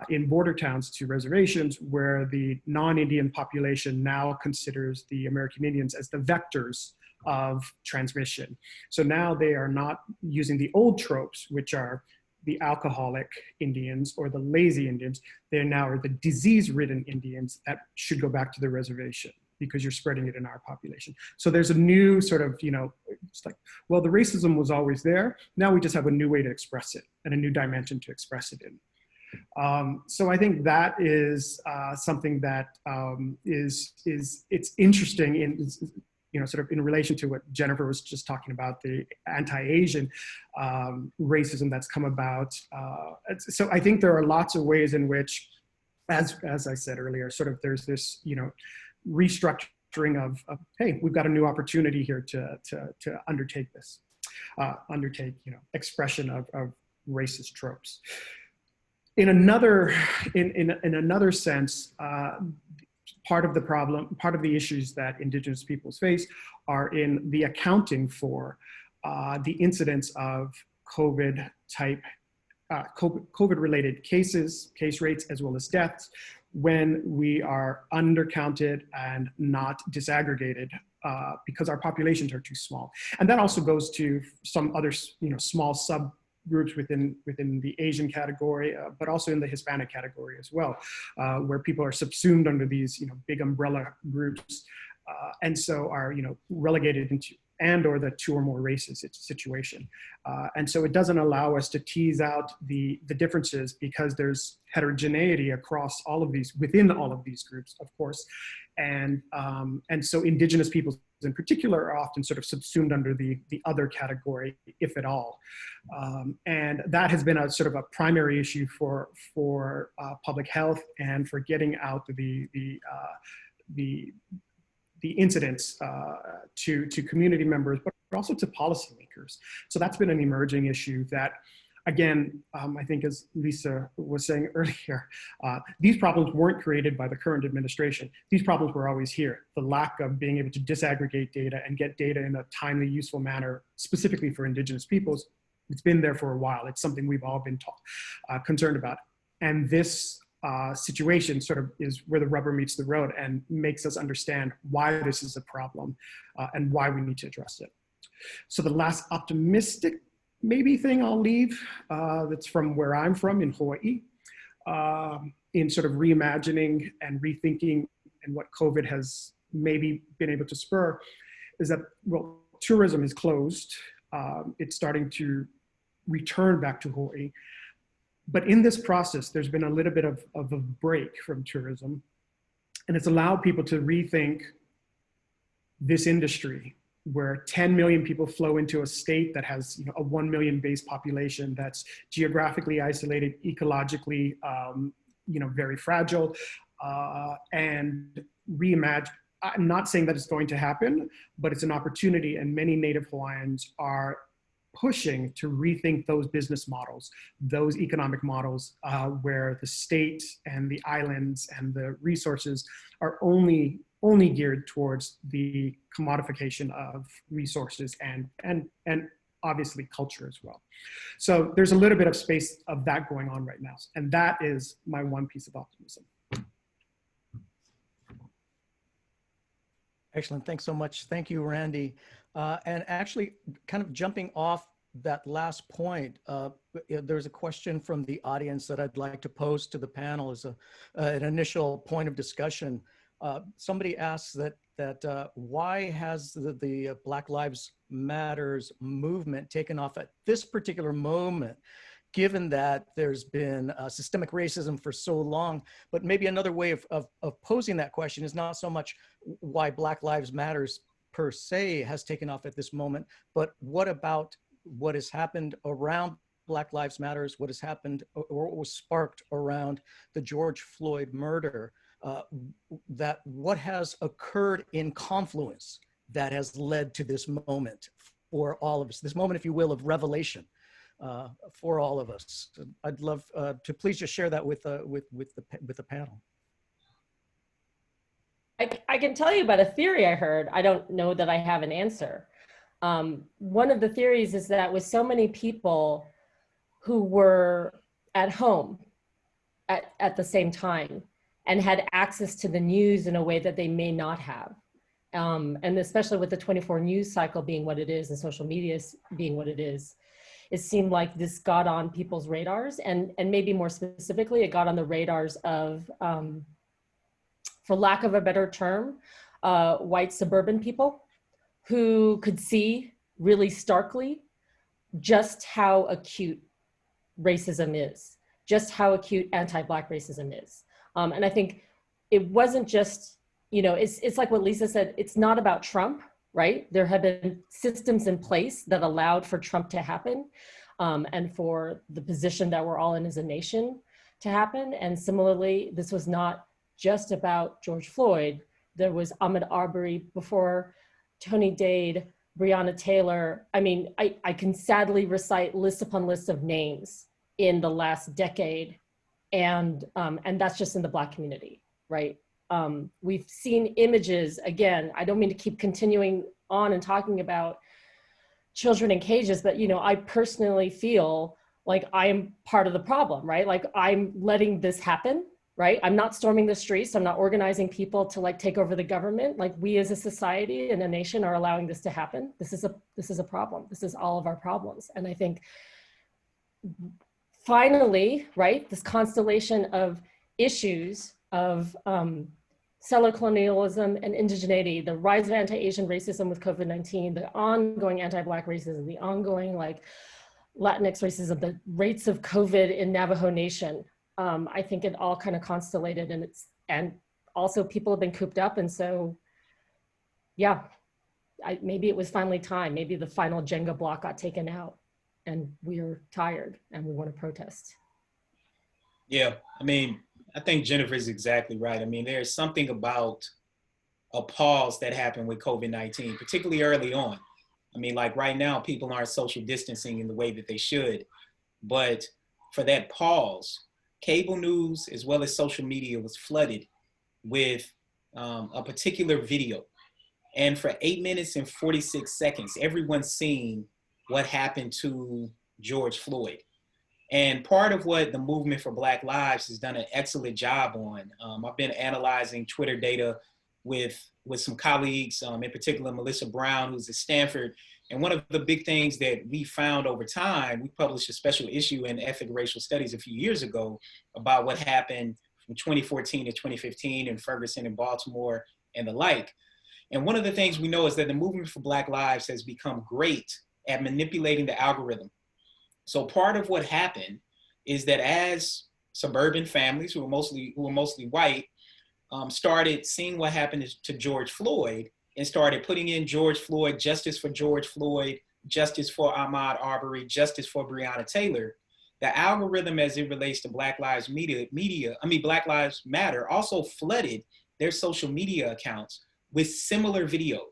in border towns to reservations, where the non-Indian population now considers the American Indians as the vectors of transmission. So now they are not using the old tropes, which are the alcoholic Indians or the lazy Indians. They now are the disease-ridden Indians that should go back to the reservation, because you're spreading it in our population. So there's a new sort of, it's like, well, the racism was always there. Now we just have a new way to express it and a new dimension to express it in. So I think that is something that it's interesting in, sort of in relation to what Jennifer was just talking about, the anti-Asian racism that's come about. So I think there are lots of ways in which, as I said earlier, sort of there's this, restructuring of hey, we've got a new opportunity here to undertake this, expression of racist tropes. In another sense, part of the problem, part of the issues that indigenous peoples face are in the accounting for the incidence of COVID-related cases, case rates, as well as deaths, when we are undercounted and not disaggregated because our populations are too small. And that also goes to some other, small subgroups within the Asian category, but also in the Hispanic category as well, where people are subsumed under these, big umbrella groups, and so are, relegated into and or the two or more races situation. And so it doesn't allow us to tease out the differences because there's heterogeneity across all of these, within all of these groups, of course. And so indigenous peoples in particular are often sort of subsumed under the other category, if at all. And that has been a sort of a primary issue for public health and for getting out the incidents to community members, but also to policymakers. So that's been an emerging issue that, again, I think as Lisa was saying earlier, these problems weren't created by the current administration. These problems were always here. The lack of being able to disaggregate data and get data in a timely, useful manner, specifically for indigenous peoples, it's been there for a while. It's something we've all been concerned about. And this situation sort of is where the rubber meets the road and makes us understand why this is a problem and why we need to address it. So the last optimistic maybe thing I'll leave that's from where I'm from in Hawaii, in sort of reimagining and rethinking and what COVID has maybe been able to spur is that, well, tourism is closed. It's starting to return back to Hawaii. But in this process, there's been a little bit of a break from tourism, and it's allowed people to rethink this industry where 10 million people flow into a state that has, you know, a 1 million base population that's geographically isolated, ecologically, you know, very fragile, and reimagine. I'm not saying that it's going to happen, but it's an opportunity, and many Native Hawaiians are pushing to rethink those business models, those economic models, where the state and the islands and the resources are only geared towards the commodification of resources and obviously culture as well. So there's a little bit of space of that going on right now. And that is my one piece of optimism. Excellent, thanks so much. Thank you, Randy. And actually, kind of jumping off that last point, there's a question from the audience that I'd like to pose to the panel as an initial point of discussion. Somebody asks that why has the Black Lives Matters movement taken off at this particular moment, given that there's been systemic racism for so long? But maybe another way of posing that question is not so much why Black Lives Matters per se has taken off at this moment, but what about what has happened around Black Lives Matters, what has happened or what was sparked around the George Floyd murder? That what has occurred in confluence that has led to this moment for all of us, this moment, if you will, of revelation for all of us. I'd love to please just share that with the panel. I can tell you about a theory I heard. I don't know that I have an answer. One of the theories is that with so many people who were at home at the same time and had access to the news in a way that they may not have, and especially with the 24 news cycle being what it is and social media being what it seemed like this got on people's radars, and maybe more specifically, it got on the radars of, for lack of a better term, white suburban people who could see really starkly just how acute racism is, just how acute anti-Black racism is. And I think it wasn't just, you know, it's like what Lisa said, it's not about Trump, right? There have been systems in place that allowed for Trump to happen, and for the position that we're all in as a nation to happen. And similarly, this was not just about George Floyd. There was Ahmaud Arbery before, Tony Dade, Breonna Taylor. I mean, I can sadly recite lists upon lists of names in the last decade. And that's just in the Black community, right? We've seen images, again, I don't mean to keep continuing on and talking about children in cages, but, you know, I personally feel like I am part of the problem, right? Like I'm letting this happen, right? I'm not storming the streets. I'm not organizing people to like take over the government. Like we as a society and a nation are allowing this to happen. This is a problem. This is all of our problems. And I think finally, right, this constellation of issues of settler colonialism, and indigeneity, the rise of anti-Asian racism with COVID-19, the ongoing anti-Black racism, the ongoing like Latinx racism, the rates of COVID in Navajo Nation. I think it all kind of constellated, and also people have been cooped up. And so, yeah, maybe it was finally time. Maybe the final Jenga block got taken out and we're tired and we want to protest. Yeah, I mean, I think Jennifer is exactly right. I mean, there's something about a pause that happened with COVID-19, particularly early on. I mean, like right now, people aren't social distancing in the way that they should. But for that pause, cable news as well as social media was flooded with a particular video. And for 8 minutes and 46 seconds, everyone's seen what happened to George Floyd. And part of what the Movement for Black Lives has done an excellent job on, I've been analyzing Twitter data with some colleagues, in particular Melissa Brown, who's at Stanford. And one of the big things that we found over time, we published a special issue in Ethnic Racial Studies a few years ago about what happened from 2014 to 2015 in Ferguson and Baltimore and the like. And one of the things we know is that the Movement for Black Lives has become great at manipulating the algorithm. So part of what happened is that as suburban families who are mostly white started seeing what happened to George Floyd and started putting in George Floyd, justice for George Floyd, justice for Ahmaud Arbery, justice for Breonna Taylor, the algorithm as it relates to Black Lives Black Lives Matter also flooded their social media accounts with similar videos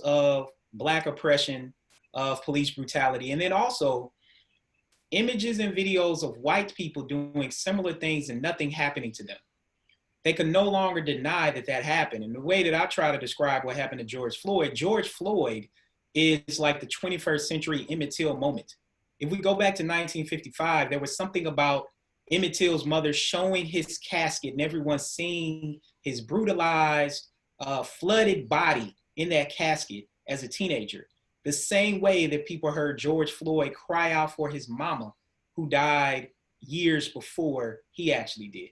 of Black oppression, of police brutality, and then also images and videos of white people doing similar things and nothing happening to them. They can no longer deny that that happened. And the way that I try to describe what happened to George Floyd is like the 21st century Emmett Till moment. If we go back to 1955, there was something about Emmett Till's mother showing his casket and everyone seeing his brutalized, flooded body in that casket as a teenager. The same way that people heard George Floyd cry out for his mama, who died years before he actually did.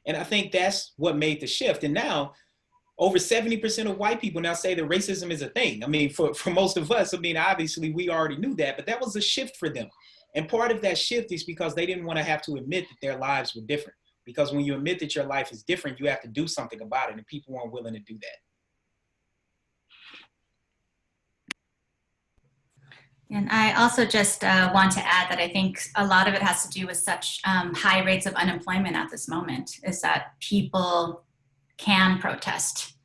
And I think that's what made the shift. And now, over 70% of white people now say that racism is a thing. I mean, for most of us, I mean, obviously we already knew that, but that was a shift for them. And part of that shift is because they didn't want to have to admit that their lives were different. Because when you admit that your life is different, you have to do something about it, and people weren't willing to do that. And I also just want to add that I think a lot of it has to do with such high rates of unemployment at this moment, is that people can protest,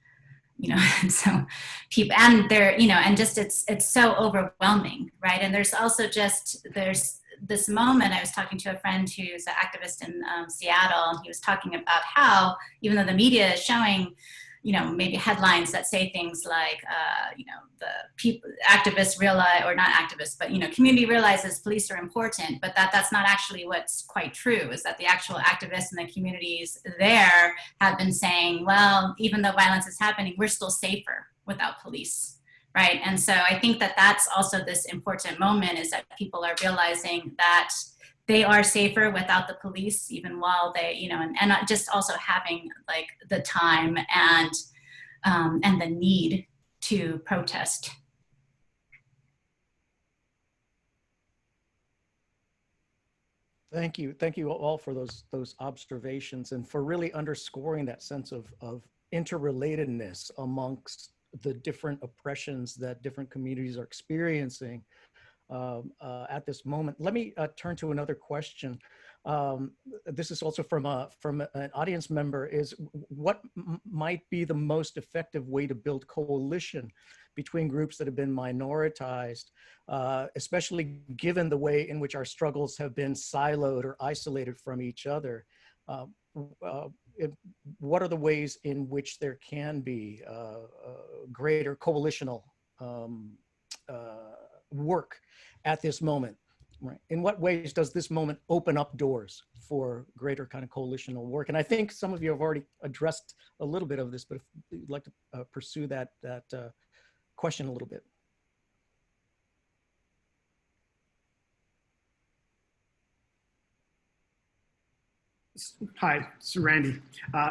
you know, and so people, and they're, you know, and just it's so overwhelming, right? And there's also there's this moment, I was talking to a friend who's an activist in Seattle, and he was talking about how, even though the media is showing, you know, maybe headlines that say things like, you know, the people, activists realize, or not activists, but, you know, community realizes police are important, but that's not actually what's quite true, is that the actual activists in the communities there have been saying, well, even though violence is happening, we're still safer without police, right? And so I think that that's also this important moment, is that people are realizing that they are safer without the police, even while they, you know, and just also having like the time and the need to protest. Thank you all for those observations and for really underscoring that sense of interrelatedness amongst the different oppressions that different communities are experiencing at this moment. Let me turn to another question. This is also from an audience member, is what might be the most effective way to build coalition between groups that have been minoritized, especially given the way in which our struggles have been siloed or isolated from each other? What are the ways in which there can be greater coalitional work at this moment, right? In what ways does this moment open up doors for greater kind of coalitional work? And I think some of you have already addressed a little bit of this, but if you'd like to pursue that question a little bit. Hi, it's Randy.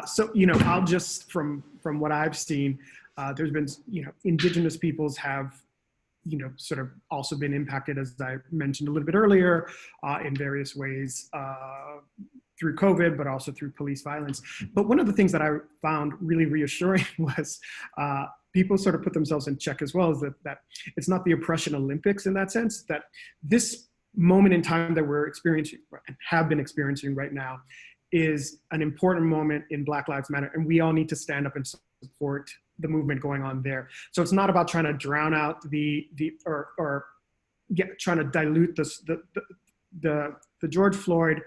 So, you know, I'll just, from what I've seen, there's been, you know, indigenous peoples have, you know, sort of also been impacted, as I mentioned a little bit earlier, in various ways through COVID, but also through police violence. But one of the things that I found really reassuring was people sort of put themselves in check as well, is that it's not the oppression Olympics in that sense, that this moment in time that we're experiencing and have been experiencing right now is an important moment in Black Lives Matter, and we all need to stand up and support the movement going on there. So it's not about trying to drown out trying to dilute the George Floyd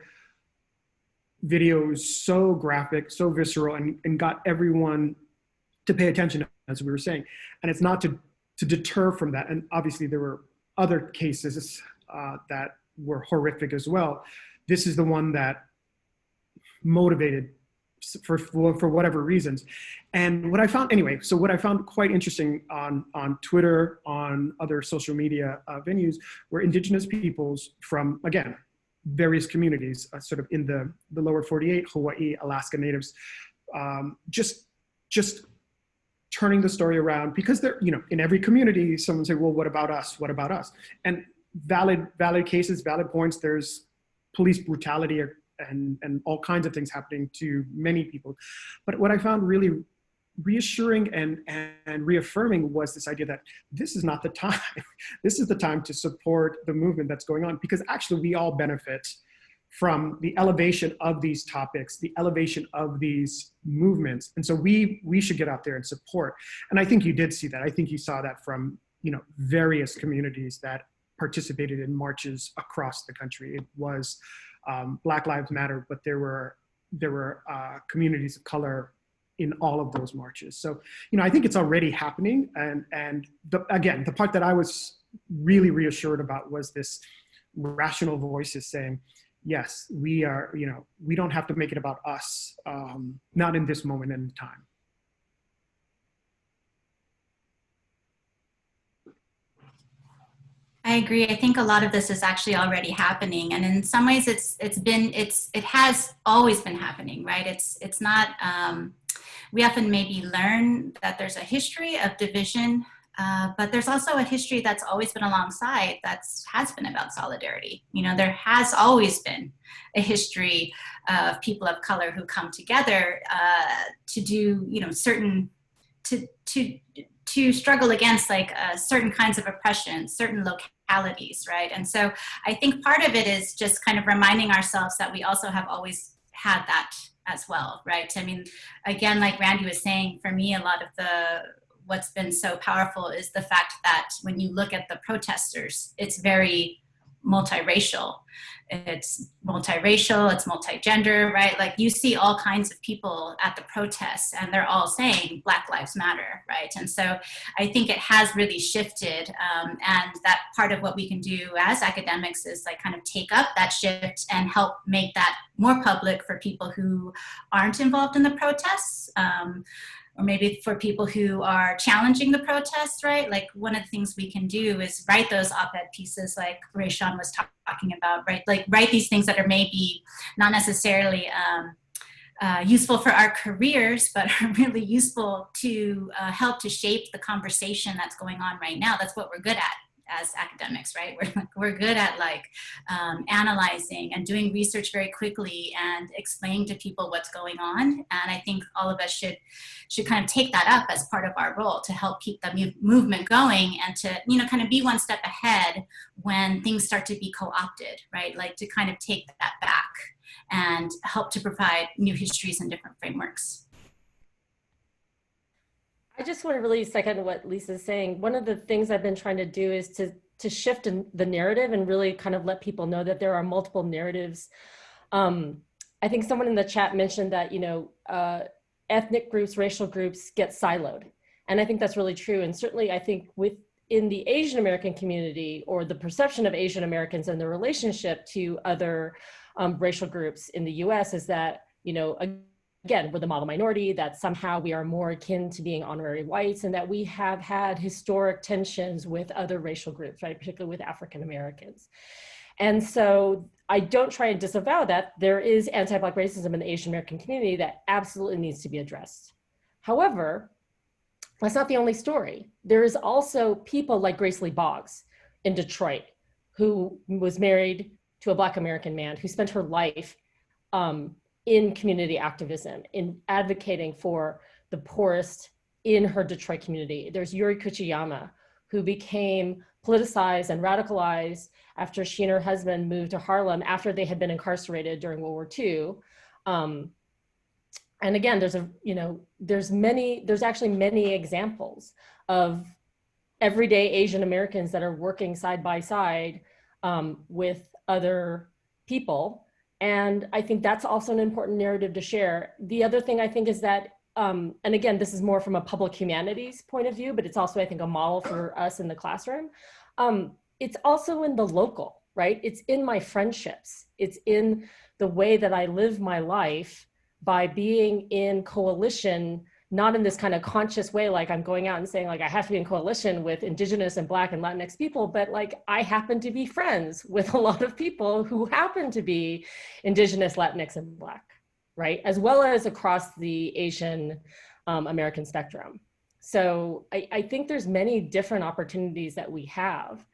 video was so graphic, so visceral, and got everyone to pay attention, as we were saying. And it's not to deter from that. And obviously there were other cases that were horrific as well. This is the one that motivated for whatever reasons. And what I found, anyway, so what I found quite interesting on Twitter, on other social media venues, were indigenous peoples from, again, various communities, sort of in the lower 48, Hawaii, Alaska Natives, just turning the story around, because they're, you know, in every community, someone say, well, what about us? What about us? And valid cases, valid points. There's police brutality and all kinds of things happening to many people. But what I found really reassuring and reaffirming was this idea that this is not the time. This is the time to support the movement that's going on, because actually we all benefit from the elevation of these topics, the elevation of these movements. And so we should get out there and support. And I think you did see that. I think you saw that from, you know, various communities that participated in marches across the country. It was Black Lives Matter, but there were communities of color in all of those marches. So, you know, I think it's already happening. And again, the part that I was really reassured about was this rational voices saying, yes, we are, you know, we don't have to make it about us, not in this moment in time. I agree. I think a lot of this is actually already happening, and in some ways, it has always been happening, right? It's not. We often maybe learn that there's a history of division, but there's also a history that's always been alongside that has been about solidarity. You know, there has always been a history of people of color who come together to do, you know, certain to struggle against like certain kinds of oppression, certain localities, right? And so I think part of it is just kind of reminding ourselves that we also have always had that as well, right? I mean, again, like Randy was saying, for me, a lot of what's been so powerful is the fact that when you look at the protesters, it's very multiracial. It's multigender, right? Like you see all kinds of people at the protests and they're all saying Black Lives Matter, right? And so I think it has really shifted, and that part of what we can do as academics is like kind of take up that shift and help make that more public for people who aren't involved in the protests, or maybe for people who are challenging the protests, right? Like one of the things we can do is write those op-ed pieces like Rashawn was talking about, right? Like write these things that are maybe not necessarily useful for our careers, but are really useful to help to shape the conversation that's going on right now. That's what we're good at as academics, right? We're good at like analyzing and doing research very quickly and explaining to people what's going on. And I think all of us should kind of take that up as part of our role to help keep the movement going and to, you know, kind of be one step ahead when things start to be co-opted, right? Like to kind of take that back and help to provide new histories and different frameworks. I just want to really second what Lisa's saying. One of the things I've been trying to do is to shift in the narrative and really kind of let people know that there are multiple narratives. I think someone in the chat mentioned that, you know, ethnic groups, racial groups get siloed. And I think that's really true. And certainly I think within the Asian American community, or the perception of Asian Americans and their relationship to other racial groups in the US is that, you know, again, we're the model minority, that somehow we are more akin to being honorary whites, and that we have had historic tensions with other racial groups, right, particularly with African Americans. And so I don't try and disavow that. There is anti-Black racism in the Asian American community that absolutely needs to be addressed. However, that's not the only story. There is also people like Grace Lee Boggs in Detroit, who was married to a Black American man, who spent her life in community activism, in advocating for the poorest in her Detroit community. There's Yuri Kuchiyama, who became politicized and radicalized after she and her husband moved to Harlem after they had been incarcerated during World War II. And again, there's actually many examples of everyday Asian Americans that are working side by side with other people. And I think that's also an important narrative to share. The other thing I think is that, and again, this is more from a public humanities point of view, but it's also, I think, a model for us in the classroom. It's also in the local, right? It's in my friendships. It's in the way that I live my life by being in coalition, not in this kind of conscious way, like I'm going out and saying like, I have to be in coalition with Indigenous and Black and Latinx people, but like I happen to be friends with a lot of people who happen to be Indigenous, Latinx, and Black, right? As well as across the Asian American spectrum. So I think there's many different opportunities that we have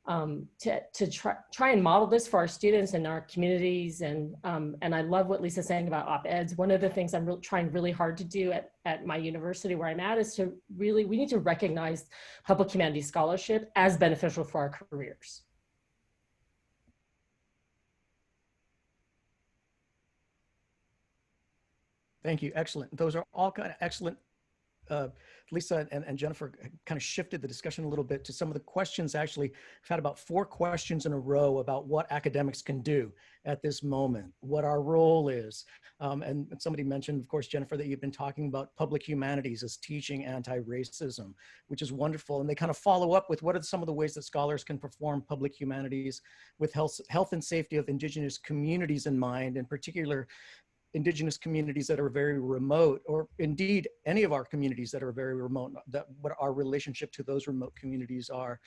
to try and model this for our students and our communities. And I love what Lisa's saying about op-eds. One of the things I'm trying really hard to do at my university where I'm at is to really, we need to recognize public humanities scholarship as beneficial for our careers. Thank you, excellent. Those are all kind of excellent. Lisa and Jennifer kind of shifted the discussion a little bit to some of the questions. Actually, I've had about 4 questions in a row about what academics can do at this moment, what our role is. And somebody mentioned, of course, Jennifer, that you've been talking about public humanities as teaching anti-racism, which is wonderful. And they kind of follow up with what are some of the ways that scholars can perform public humanities with health and safety of Indigenous communities in mind, in particular, Indigenous communities that are very remote, or indeed any of our communities that are very remote, that what our relationship to those remote communities are,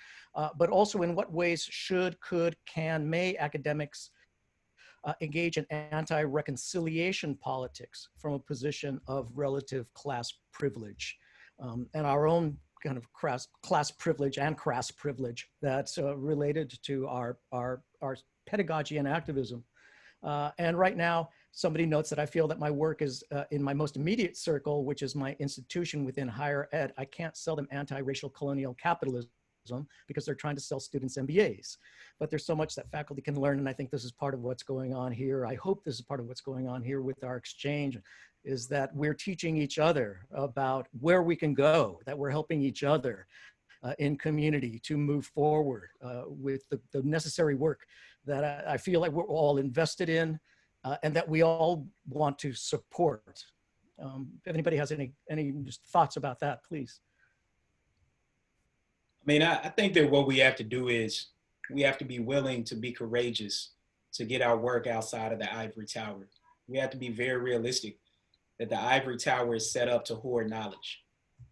but also in what ways should, could, can, may academics engage in anti-reconciliation politics from a position of relative class privilege, and our own kind of class privilege and crass privilege that's related to our pedagogy and activism. And right now, somebody notes that I feel that my work is in my most immediate circle, which is my institution within higher ed. I can't sell them anti-racial colonial capitalism because they're trying to sell students MBAs. But there's so much that faculty can learn, and I think this is part of what's going on here. I hope this is part of what's going on here with our exchange, is that we're teaching each other about where we can go, that we're helping each other in community to move forward with the necessary work that I feel like we're all invested in and that we all want to support. If anybody has any just thoughts about that, please. I mean, I think that what we have to do is we have to be willing to be courageous to get our work outside of the ivory tower. We have to be very realistic that the ivory tower is set up to hoard knowledge.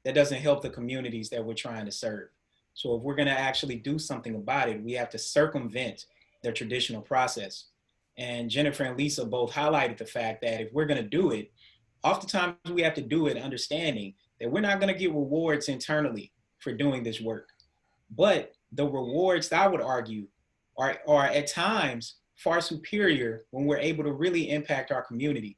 That doesn't help the communities that we're trying to serve. So if we're gonna actually do something about it, we have to circumvent the traditional process. And Jennifer and Lisa both highlighted the fact that if we're gonna do it, oftentimes we have to do it understanding that we're not gonna get rewards internally for doing this work. But the rewards, I would argue, are at times far superior when we're able to really impact our community.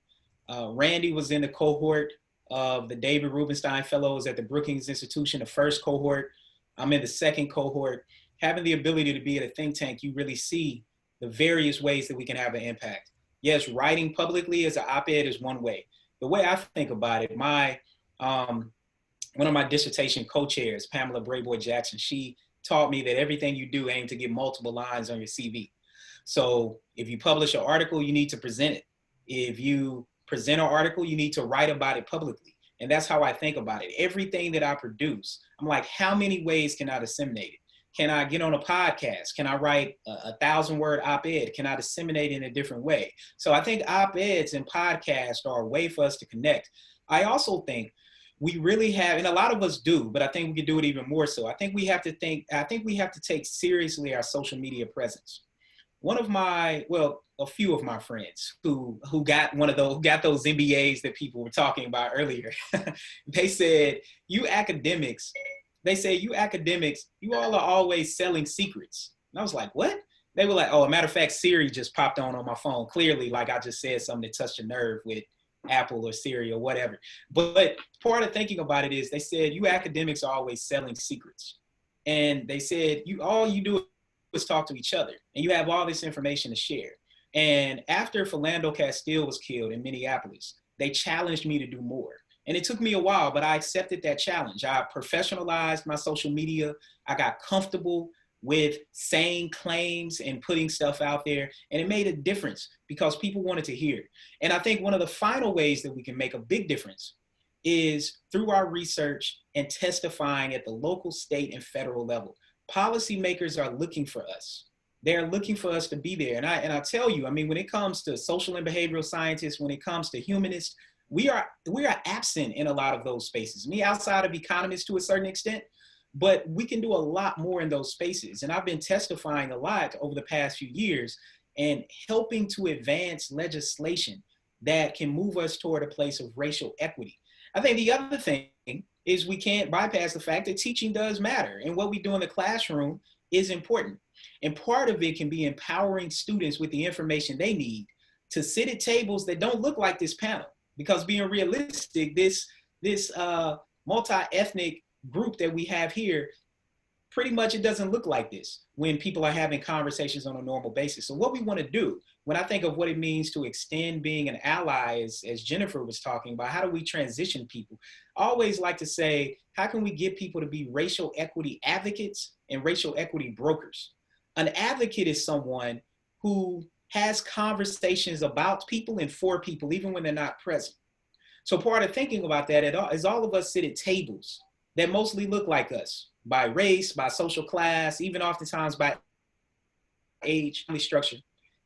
Randy was in the cohort of the David Rubenstein Fellows at the Brookings Institution, the first cohort. I'm in the second cohort. Having the ability to be at a think tank, you really see the various ways that we can have an impact. Yes, writing publicly as an op-ed is one way. The way I think about it, one of my dissertation co-chairs, Pamela Brayboy Jackson, she taught me that everything you do aim to get multiple lines on your CV. So if you publish an article, you need to present it. If you present an article, you need to write about it publicly. And that's how I think about it. Everything that I produce, I'm like, how many ways can I disseminate it? Can I get on a podcast? Can I write a 1,000-word op-ed? Can I disseminate it in a different way? So I think op-eds and podcasts are a way for us to connect. I also think we really have, and a lot of us do, but I think we could do it even more so. I think we have to take seriously our social media presence. one of my, well, a few of my friends who got those MBAs that people were talking about earlier, they said, you academics, you all are always selling secrets. And I was like, what? They were like, oh, a matter of fact, Siri just popped on my phone. Clearly, like I just said something that touched a nerve with Apple or Siri or whatever. But part of thinking about it is they said, you academics are always selling secrets. And they said, all you do is talk to each other and you have all this information to share. And after Philando Castile was killed in Minneapolis, they challenged me to do more. And it took me a while, but I accepted that challenge. I professionalized my social media. I got comfortable with saying claims and putting stuff out there. And it made a difference because people wanted to hear. And I think one of the final ways that we can make a big difference is through our research and testifying at the local, state, and federal level. Policymakers are looking for us. They're looking for us to be there. And I tell you, I mean, when it comes to social and behavioral scientists, when it comes to humanists, we are absent in a lot of those spaces. Me outside of economists to a certain extent, but we can do a lot more in those spaces. And I've been testifying a lot over the past few years and helping to advance legislation that can move us toward a place of racial equity. I think the other thing is we can't bypass the fact that teaching does matter. And what we do in the classroom is important. And part of it can be empowering students with the information they need to sit at tables that don't look like this panel. Because being realistic, this multi-ethnic group that we have here, pretty much it doesn't look like this when people are having conversations on a normal basis. So what we want to do, when I think of what it means to extend being an ally, as Jennifer was talking about, how do we transition people? I always like to say, how can we get people to be racial equity advocates and racial equity brokers? An advocate is someone who has conversations about people and for people, even when they're not present. So part of thinking about that is all of us sit at tables that mostly look like us by race, by social class, even oftentimes by age, family structure.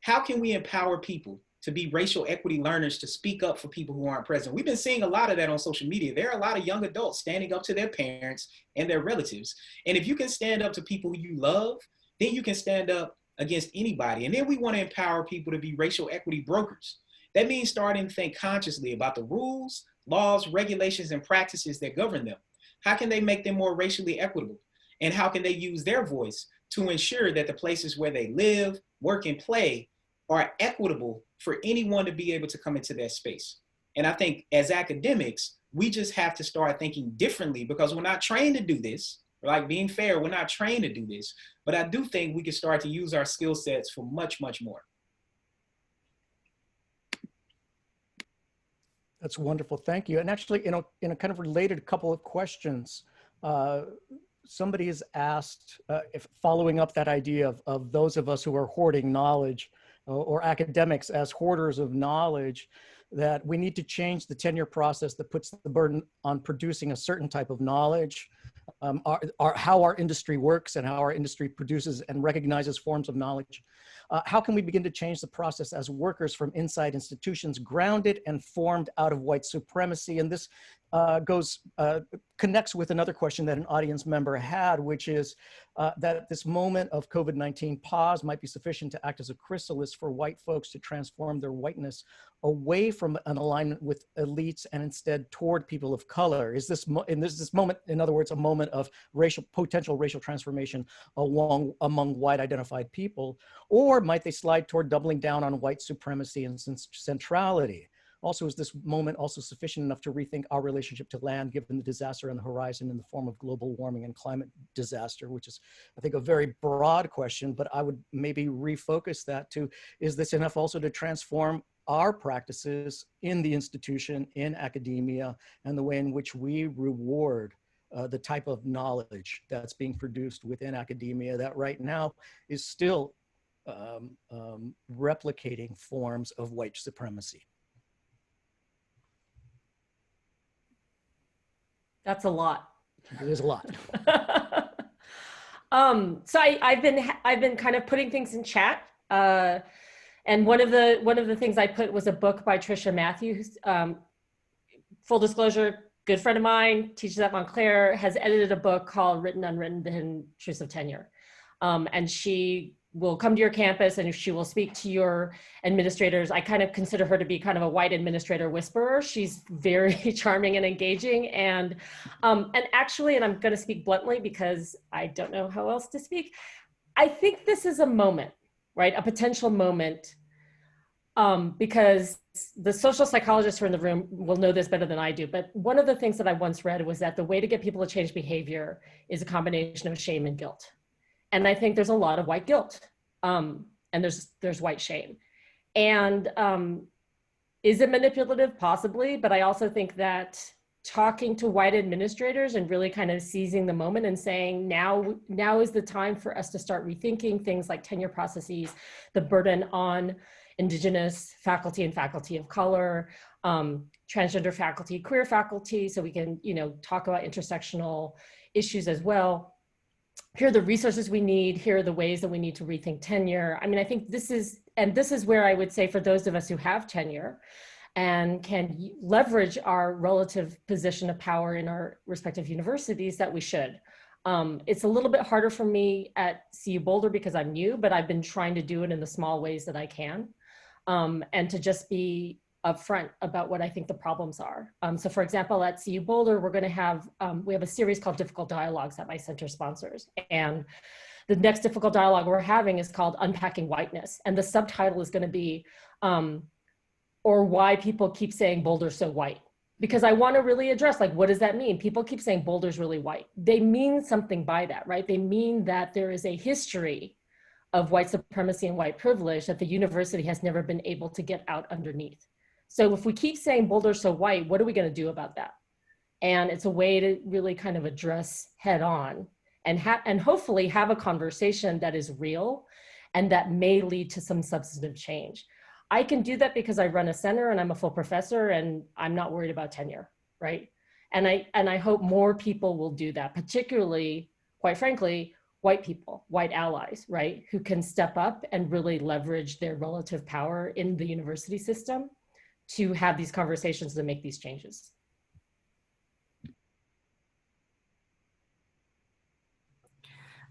How can we empower people to be racial equity learners, to speak up for people who aren't present? We've been seeing a lot of that on social media. There are a lot of young adults standing up to their parents and their relatives. And if you can stand up to people who you love, then you can stand up against anybody. And then we want to empower people to be racial equity brokers. That means starting to think consciously about the rules, laws, regulations, and practices that govern them. How can they make them more racially equitable? And how can they use their voice to ensure that the places where they live, work, and play are equitable for anyone to be able to come into that space? And I think as academics, we just have to start thinking differently because we're not trained to do this. Like being fair, we're not trained to do this. But I do think we can start to use our skill sets for much, much more. That's wonderful. Thank you. And actually, in a kind of related couple of questions, somebody has asked, if following up that idea of those of us who are hoarding knowledge or academics as hoarders of knowledge, that we need to change the tenure process that puts the burden on producing a certain type of knowledge, how our industry works and how our industry produces and recognizes forms of knowledge. How can we begin to change the process as workers from inside institutions grounded and formed out of white supremacy? And this connects with another question that an audience member had, which is that this moment of COVID-19 pause might be sufficient to act as a chrysalis for white folks to transform their whiteness away from an alignment with elites and instead toward people of color. Is this moment, in other words, a moment of potential racial transformation among white identified people, or might they slide toward doubling down on white supremacy and centrality? Also, is this moment also sufficient enough to rethink our relationship to land, given the disaster on the horizon in the form of global warming and climate disaster, which is, I think, a very broad question, but I would maybe refocus that to, is this enough also to transform our practices in the institution, in academia, and the way in which we reward the type of knowledge that's being produced within academia that right now is still replicating forms of white supremacy? That's a lot. It is a lot. So I've been kind of putting things in chat, and one of the things I put was a book by Tricia Matthews. Full disclosure, good friend of mine, teaches at Montclair, has edited a book called "Written Unwritten: The Hidden Truths of Tenure," and she will come to your campus and she will speak to your administrators. I kind of consider her to be kind of a white administrator whisperer. She's very charming and engaging. And actually, and I'm going to speak bluntly because I don't know how else to speak, I think this is a moment, right? A potential moment, because the social psychologists who are in the room will know this better than I do. But one of the things that I once read was that the way to get people to change behavior is a combination of shame and guilt. And I think there's a lot of white guilt, and there's white shame. And is it manipulative? Possibly, but I also think that talking to white administrators and really kind of seizing the moment and saying, now is the time for us to start rethinking things like tenure processes, the burden on Indigenous faculty and faculty of color, transgender faculty, queer faculty, so we can, talk about intersectional issues as well. Here are the resources we need. Here are the ways that we need to rethink tenure. I mean, I think this is where I would say for those of us who have tenure and can leverage our relative position of power in our respective universities, that we should. It's a little bit harder for me at CU Boulder because I'm new, but I've been trying to do it in the small ways that I can, and to just be upfront about what I think the problems are. So for example, at CU Boulder, we're going to have, we have a series called Difficult Dialogues that my center sponsors. And the next difficult dialogue we're having is called Unpacking Whiteness. And the subtitle is going to be, or why people keep saying Boulder's so white. Because I want to really address, like, what does that mean? People keep saying Boulder's really white. They mean something by that, right? They mean that there is a history of white supremacy and white privilege that the university has never been able to get out underneath. So if we keep saying Boulder's so white, what are we going to do about that? And it's a way to really kind of address head on and hopefully have a conversation that is real and that may lead to some substantive change. I can do that because I run a center and I'm a full professor and I'm not worried about tenure, right? And I hope more people will do that, particularly, quite frankly, white people, white allies, right? Who can step up and really leverage their relative power in the university system to have these conversations to make these changes.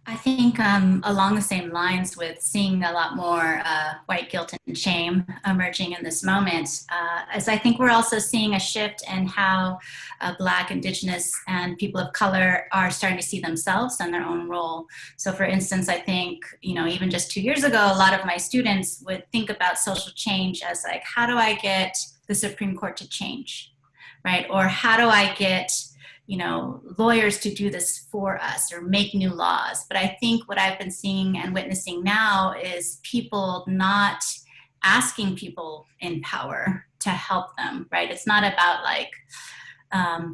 I think along the same lines with seeing a lot more white guilt and shame emerging in this moment, as I think we're also seeing a shift in how Black, Indigenous, and people of color are starting to see themselves and their own role. So for instance, I think, even just 2 years ago, a lot of my students would think about social change as like, how do I get the Supreme Court to change, right? Or how do I get lawyers to do this for us or make new laws. But I think what I've been seeing and witnessing now is people not asking people in power to help them, right? It's not about like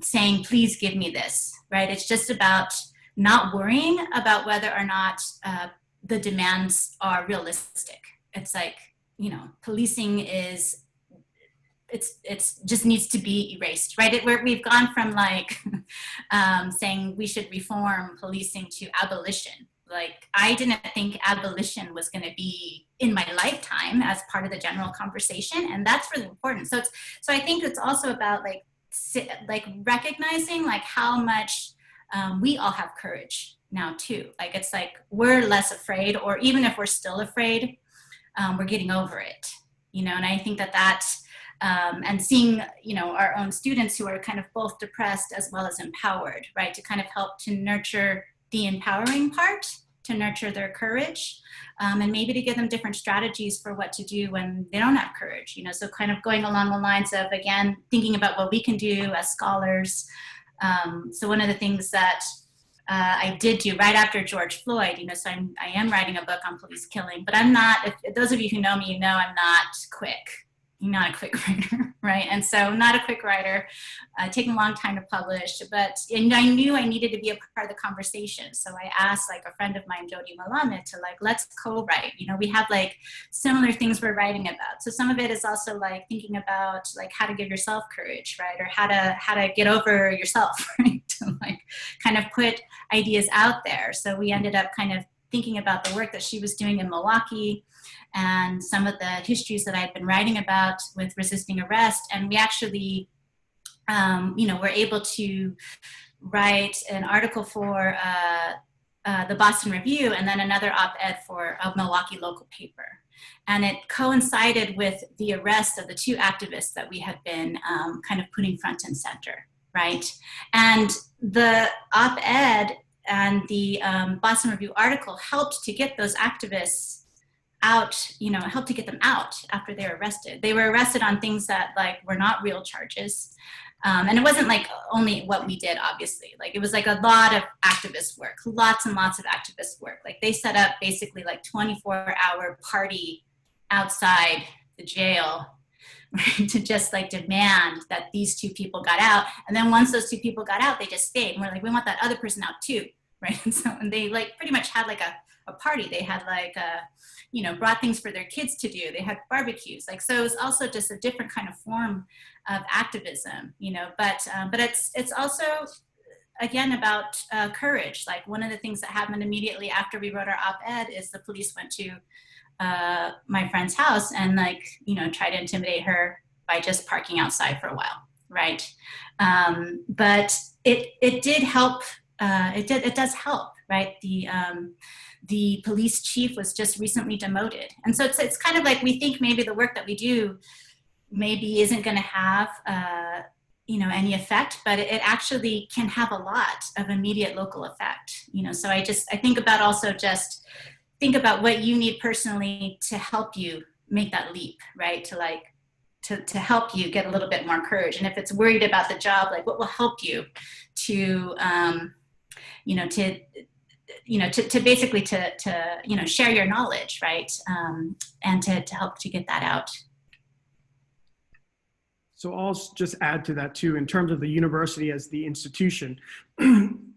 saying, please give me this, right? It's just about not worrying about whether or not the demands are realistic. It's like, policing is, it's just needs to be erased, right? We've gone from like saying we should reform policing to abolition. Like, I didn't think abolition was going to be in my lifetime as part of the general conversation, and that's really important. So I think it's also about like recognizing like how much we all have courage now too. Like, it's like we're less afraid, or even if we're still afraid, we're getting over it, and I think that and seeing, our own students who are kind of both depressed as well as empowered, right? To kind of help to nurture the empowering part, to nurture their courage, and maybe to give them different strategies for what to do when they don't have courage, so kind of going along the lines of, again, thinking about what we can do as scholars. So one of the things that I did do right after George Floyd, so I am writing a book on police killing, but I'm not, if those of you who know me, I'm not quick. Not a quick writer, right? And so not a quick writer, taking a long time to publish, and I knew I needed to be a part of the conversation. So I asked like a friend of mine, Jody Malamed, to like, let's co-write. We have like similar things we're writing about. So some of it is also like thinking about like how to give yourself courage, right? Or how to get over yourself, right? To like kind of put ideas out there. So we ended up kind of thinking about the work that she was doing in Milwaukee and some of the histories that I'd been writing about with resisting arrest. And we actually, were able to write an article for the Boston Review, and then another op-ed for a Milwaukee local paper. And it coincided with the arrest of the two activists that we had been kind of putting front and center, right? And the op-ed and the Boston Review article helped to get those activists out, you know, helped to get them out after they were arrested. They were arrested on things that like were not real charges. And it wasn't like only what we did, obviously. Like it was like a lot of activist work, lots and lots of activist work. Like they set up basically like 24-hour party outside the jail, right, to just like demand that these two people got out. And then once those two people got out, they just stayed. And we're like, we want that other person out too, right? And so and they like pretty much had like a party. They had like you know, brought things for their kids to do. They had barbecues. Like, so it was also just a different kind of form of activism, you know, but it's also, again, about courage. Like one of the things that happened immediately after we wrote our op-ed is the police went to my friend's house and like, you know, tried to intimidate her by just parking outside for a while, right? But it did help, it does help, right? The police chief was just recently demoted. And so it's kind of like we think maybe the work that we do maybe isn't going to have, you know, any effect, but it actually can have a lot of immediate local effect, you know? So I think about also just think about what you need personally to help you make that leap, right? To like, to help you get a little bit more courage. And if it's worried about the job, like what will help you to, you know, to basically to you know, share your knowledge, right? And to help to get that out. So I'll just add to that too, in terms of the university as the institution,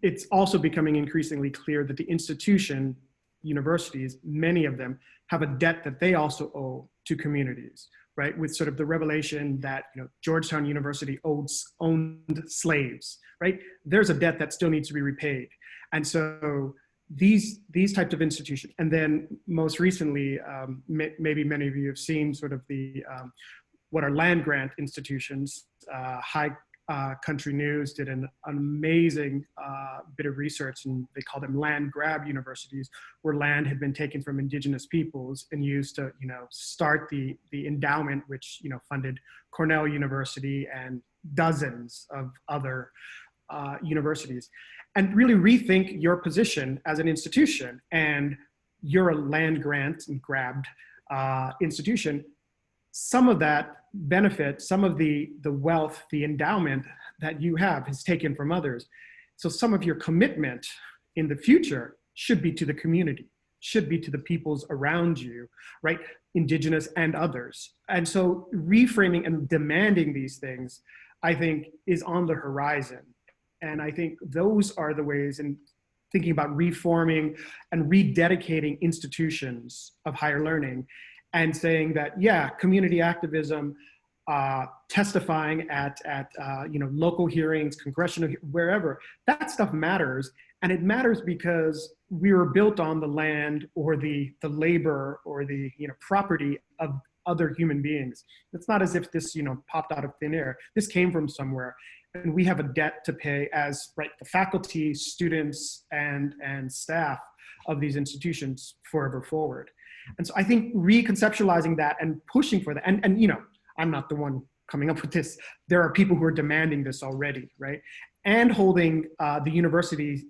it's also becoming increasingly clear that the institution, universities, many of them have a debt that they also owe to communities, right? With sort of the revelation that, you know, Georgetown University owned slaves, right? There's a debt that still needs to be repaid. And so these types of institutions, and then most recently, maybe many of you have seen sort of the, what are land grant institutions. High Country News did an amazing bit of research, and they call them land grab universities, where land had been taken from indigenous peoples and used to, you know, start the endowment, which, you know, funded Cornell University and dozens of other universities. And really rethink your position as an institution. And you're a land grant and grabbed institution. Some of that benefit, some of the wealth, the endowment that you have is taken from others. So some of your commitment in the future should be to the community, should be to the peoples around you, right? Indigenous and others. And so reframing and demanding these things, I think, is on the horizon. And I think those are the ways in thinking about reforming and rededicating institutions of higher learning and saying that, yeah, community activism, testifying at you know, local hearings, congressional, wherever, that stuff matters. And it matters because we were built on the land or the labor or the, you know, property of other human beings. It's not as if this, you know, popped out of thin air. This came from somewhere. And we have a debt to pay as, right, the faculty, students, and staff of these institutions forever forward. And so I think reconceptualizing that and pushing for that, and you know, I'm not the one coming up with this. There are people who are demanding this already, right? And holding the universities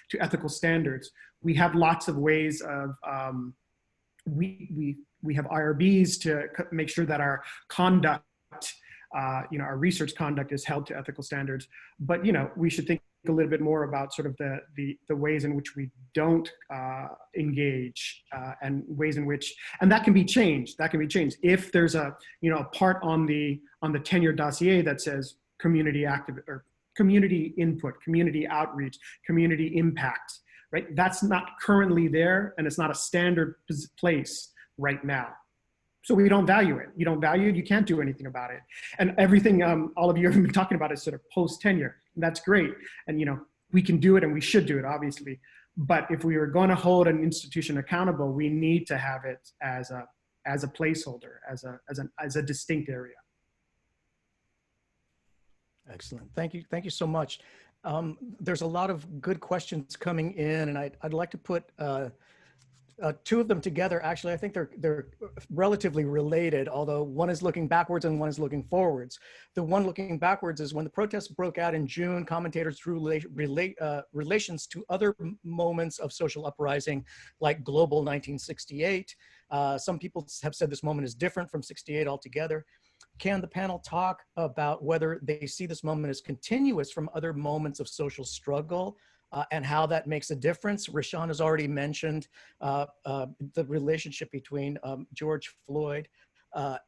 to ethical standards. We have lots of ways of, we have IRBs to make sure that our conduct, you know, our research conduct is held to ethical standards. But, you know, we should think a little bit more about sort of the ways in which we don't engage and ways in which, and that can be changed. That can be changed. If there's a, you know, a part on the tenure dossier that says community active or community input, community outreach, community impact, right? That's not currently there, and it's not a standard place right now. So we don't value it. You don't value it, you can't do anything about it. And everything all of you have been talking about is sort of post-tenure. That's great. And, you know, we can do it and we should do it, obviously. But if we are going to hold an institution accountable, we need to have it as a placeholder, as a distinct area. Excellent. Thank you so much. There's a lot of good questions coming in, and I'd like to put two of them together. Actually, I think they're relatively related, although one is looking backwards and one is looking forwards. The one looking backwards is when the protests broke out in June, commentators drew relations to other moments of social uprising, like Global 1968. Some people have said this moment is different from 68 altogether. Can the panel talk about whether they see this moment as continuous from other moments of social struggle and how that makes a difference? Rashawn has already mentioned the relationship between George Floyd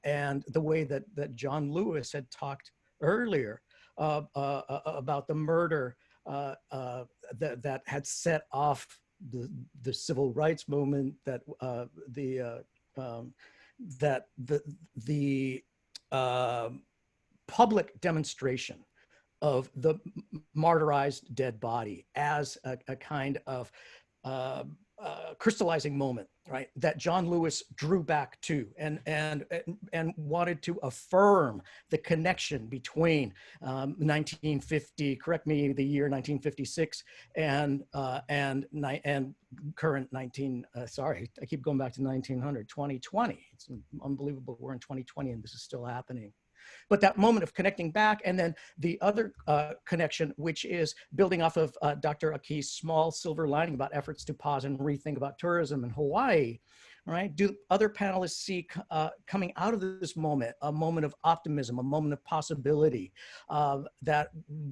and the way that John Lewis had talked earlier about the murder that had set off the civil rights movement, that the public demonstration of the martyrized dead body as a kind of crystallizing moment, right? That John Lewis drew back to and wanted to affirm the connection between 1950, correct me, the year 1956, and current sorry, I keep going back to 2020. It's unbelievable we're in 2020 and this is still happening. But that moment of connecting back, and then the other connection, which is building off of Dr. Akee's small silver lining about efforts to pause and rethink about tourism in Hawaii, right? Do other panelists see coming out of this moment, a moment of optimism, a moment of possibility that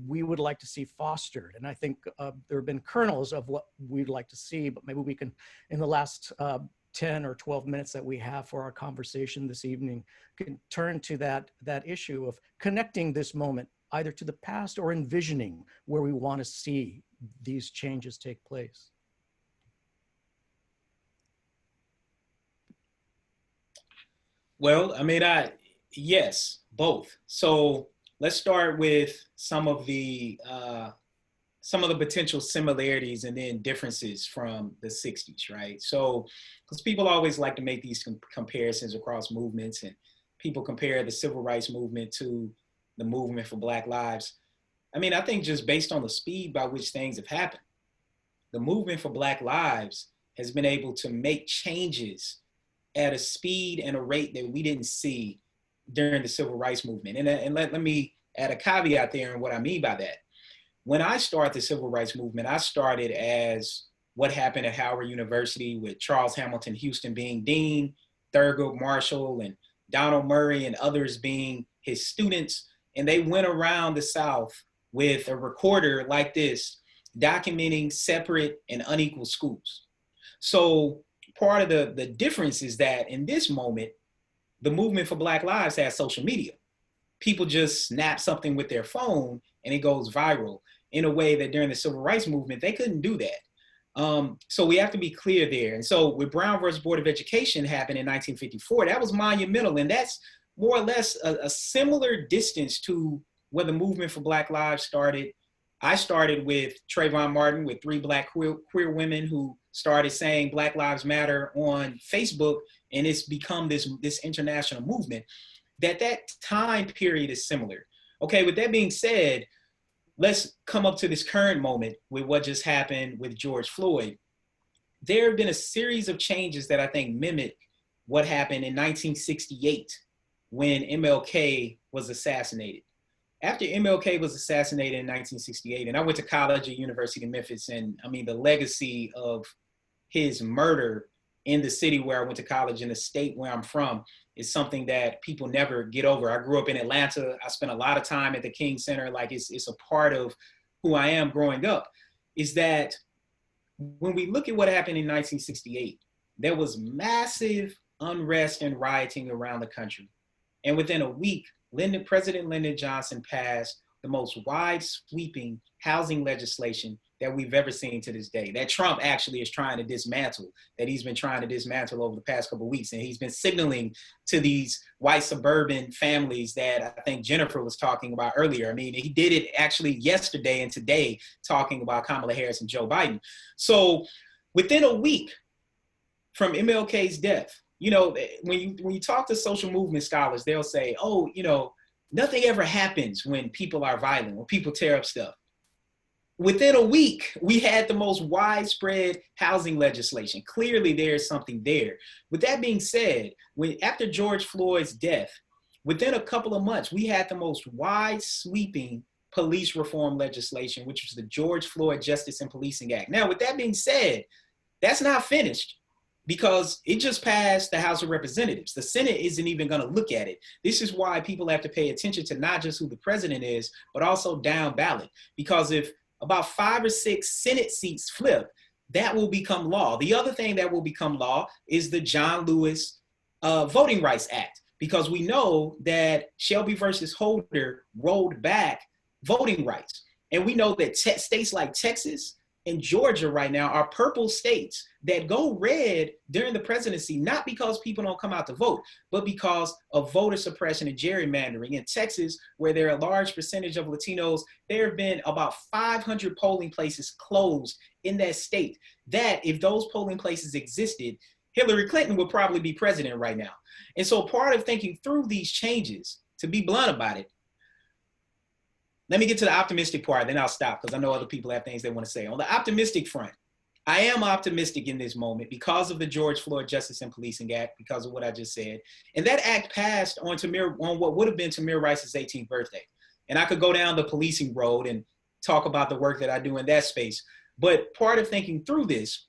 we would like to see fostered? And I think there have been kernels of what we'd like to see, but maybe we can, in the last 10 or 12 minutes that we have for our conversation this evening, can turn to that issue of connecting this moment either to the past or envisioning where we want to see these changes take place. Well, I mean, yes, both. So let's start with some of the potential similarities and then differences from the 60s, right? So, because people always like to make these comparisons across movements, and people compare the civil rights movement to the movement for Black lives. I mean, I think just based on the speed by which things have happened, the movement for Black lives has been able to make changes at a speed and a rate that we didn't see during the civil rights movement. And let me add a caveat there and what I mean by that. When I started the civil rights movement, I started as what happened at Howard University with Charles Hamilton Houston being dean, Thurgood Marshall and Donald Murray and others being his students. And they went around the South with a recorder like this, documenting separate and unequal schools. So part of the difference is that in this moment, the movement for Black lives has social media. People just snap something with their phone and it goes viral in a way that during the civil rights movement, they couldn't do that. So we have to be clear there. And so with Brown versus Board of Education happened in 1954, that was monumental. And that's more or less a similar distance to where the movement for Black lives started. I started with Trayvon Martin with 3 Black queer women who started saying Black Lives Matter on Facebook, and it's become this international movement. That time period is similar. Okay, with that being said, let's come up to this current moment with what just happened with George Floyd. There have been a series of changes that I think mimic what happened in 1968 when MLK was assassinated. After MLK was assassinated in 1968, and I went to college at University of Memphis, and I mean, the legacy of his murder in the city where I went to college, in the state where I'm from, is something that people never get over. I grew up in Atlanta. I spent a lot of time at the King Center. Like it's a part of who I am growing up, is that when we look at what happened in 1968, there was massive unrest and rioting around the country. And within a week, President Lyndon Johnson passed the most wide sweeping housing legislation that we've ever seen to this day, that Trump actually is trying to dismantle, that he's been trying to dismantle over the past couple of weeks. And he's been signaling to these white suburban families that I think Jennifer was talking about earlier. I mean, he did it actually yesterday and today, talking about Kamala Harris and Joe Biden. So within a week from MLK's death, you know, when you talk to social movement scholars, they'll say, oh, you know, nothing ever happens when people are violent, when people tear up stuff. within a week, we had the most widespread housing legislation. Clearly, there's something there. With that being said, after George Floyd's death, within a couple of months, we had the most wide sweeping police reform legislation, which was the George Floyd Justice and Policing Act. Now, with that being said, that's not finished because it just passed the House of Representatives. The Senate isn't even going to look at it. This is why people have to pay attention to not just who the president is, but also down ballot. Because if about 5 or 6 Senate seats flip, that will become law. The other thing that will become law is the John Lewis Voting Rights Act, because we know that Shelby versus Holder rolled back voting rights. And we know that states like Texas and Georgia right now are purple states that go red during the presidency, not because people don't come out to vote, but because of voter suppression and gerrymandering. In Texas, where there are a large percentage of Latinos, there have been about 500 polling places closed in that state, that if those polling places existed, Hillary Clinton would probably be president right now. And so part of thinking through these changes, to be blunt about it, let me get to the optimistic part, then I'll stop because I know other people have things they want to say. On the optimistic front, I am optimistic in this moment because of the George Floyd Justice and Policing Act, because of what I just said. And that act passed on what would have been Tamir Rice's 18th birthday. And I could go down the policing road and talk about the work that I do in that space. But part of thinking through this,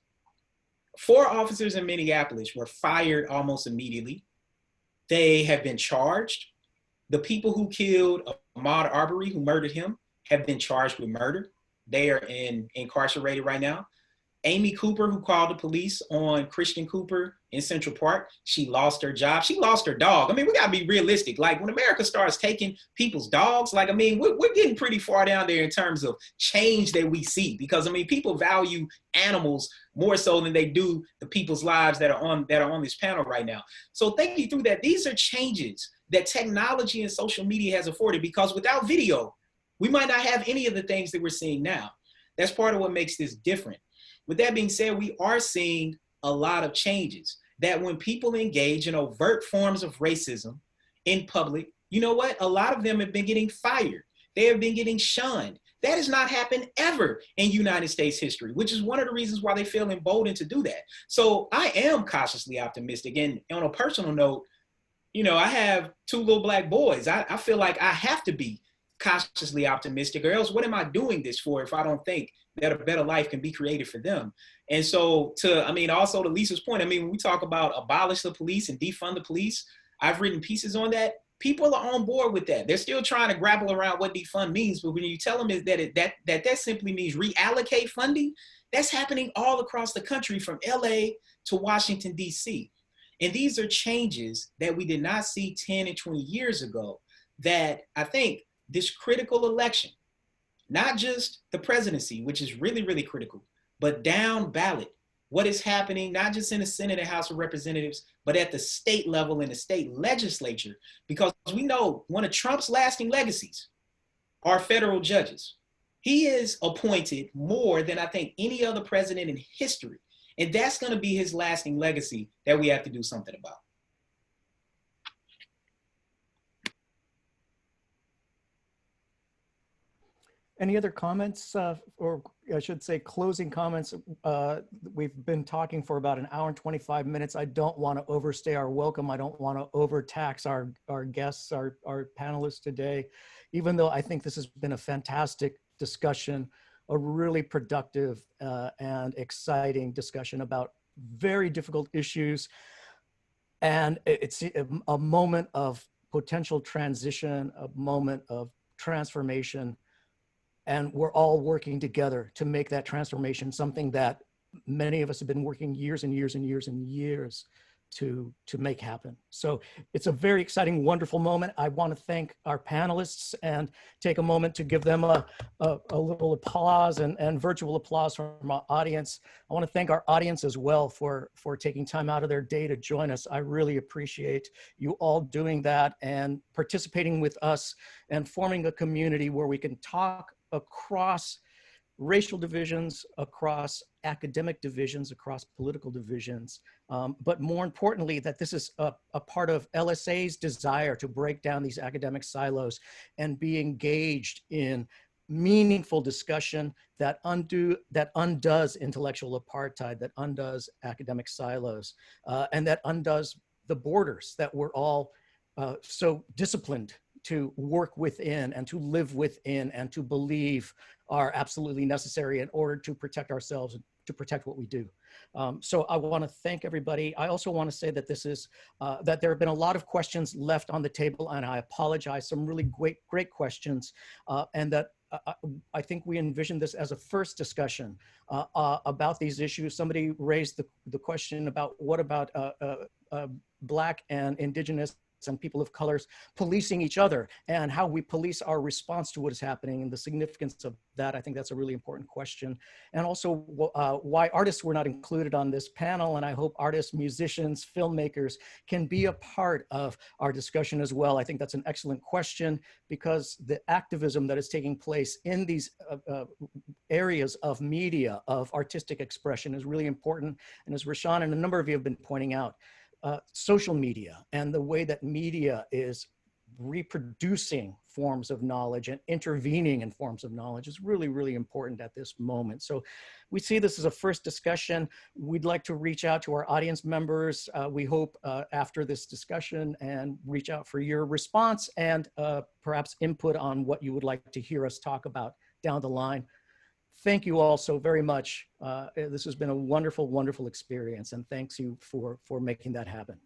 4 officers in Minneapolis were fired almost immediately. They have been charged. The people who killed Ahmaud Arbery, who murdered him, have been charged with murder. They are incarcerated right now. Amy Cooper, who called the police on Christian Cooper in Central Park, she lost her job. She lost her dog. I mean, we got to be realistic. Like, when America starts taking people's dogs, like, I mean, we're getting pretty far down there in terms of change that we see. Because, I mean, people value animals more so than they do the people's lives that are on this panel right now. So thinking through that, these are changes that technology and social media has afforded, because without video, we might not have any of the things that we're seeing now. That's part of what makes this different. With that being said, we are seeing a lot of changes that when people engage in overt forms of racism in public, you know what? A lot of them have been getting fired. They have been getting shunned. That has not happened ever in United States history, which is one of the reasons why they feel emboldened to do that. So I am cautiously optimistic. And on a personal note, you know, I have 2 little Black boys. I feel like I have to be cautiously optimistic, or else what am I doing this for if I don't think that a better life can be created for them? And so also to Lisa's point, I mean, when we talk about abolish the police and defund the police, I've written pieces on that. People are on board with that. They're still trying to grapple around what defund means, but when you tell them that simply means reallocate funding, that's happening all across the country from LA to Washington, DC. And these are changes that we did not see 10 and 20 years ago, that I think this critical election, not just the presidency, which is really, really critical, but down ballot, what is happening, not just in the Senate and House of Representatives, but at the state level in the state legislature, because we know one of Trump's lasting legacies are federal judges. He is appointed more than I think any other president in history. And that's going to be his lasting legacy that we have to do something about. Any other comments, or I should say closing comments? We've been talking for about 1 hour and 25 minutes. I don't want to overstay our welcome. I don't want to overtax our guests, our panelists today, even though I think this has been a fantastic discussion, a really productive and exciting discussion about very difficult issues. And it's a moment of potential transition, a moment of transformation. And we're all working together to make that transformation something that many of us have been working years and years and years and years to make happen. So it's a very exciting, wonderful moment. I want to thank our panelists and take a moment to give them a little applause and virtual applause from our audience. I want to thank our audience as well for taking time out of their day to join us. I really appreciate you all doing that and participating with us and forming a community where we can talk across racial divisions, across academic divisions, across political divisions, but more importantly, that this is a part of LSA's desire to break down these academic silos and be engaged in meaningful discussion that undoes intellectual apartheid, that undoes academic silos, and that undoes the borders that we're all so disciplined to work within and to live within and to believe are absolutely necessary in order to protect ourselves and to protect what we do. So I want to thank everybody. I also want to say that this is, that there have been a lot of questions left on the table, and I apologize, some really great questions, and that I think we envision this as a first discussion about these issues. Somebody raised the question about what about Black and Indigenous and people of colors policing each other and how we police our response to what is happening and the significance of that. I think that's a really important question. And also why artists were not included on this panel. And I hope artists, musicians, filmmakers can be a part of our discussion as well. I think that's an excellent question because the activism that is taking place in these areas of media, of artistic expression is really important. And as Rashawn and a number of you have been pointing out, social media and the way that media is reproducing forms of knowledge and intervening in forms of knowledge is really, really important at this moment. So we see this as a first discussion. We'd like to reach out to our audience members. We hope after this discussion and reach out for your response and perhaps input on what you would like to hear us talk about down the line. Thank you all so very much. This has been a wonderful, wonderful experience, and thanks you for making that happen.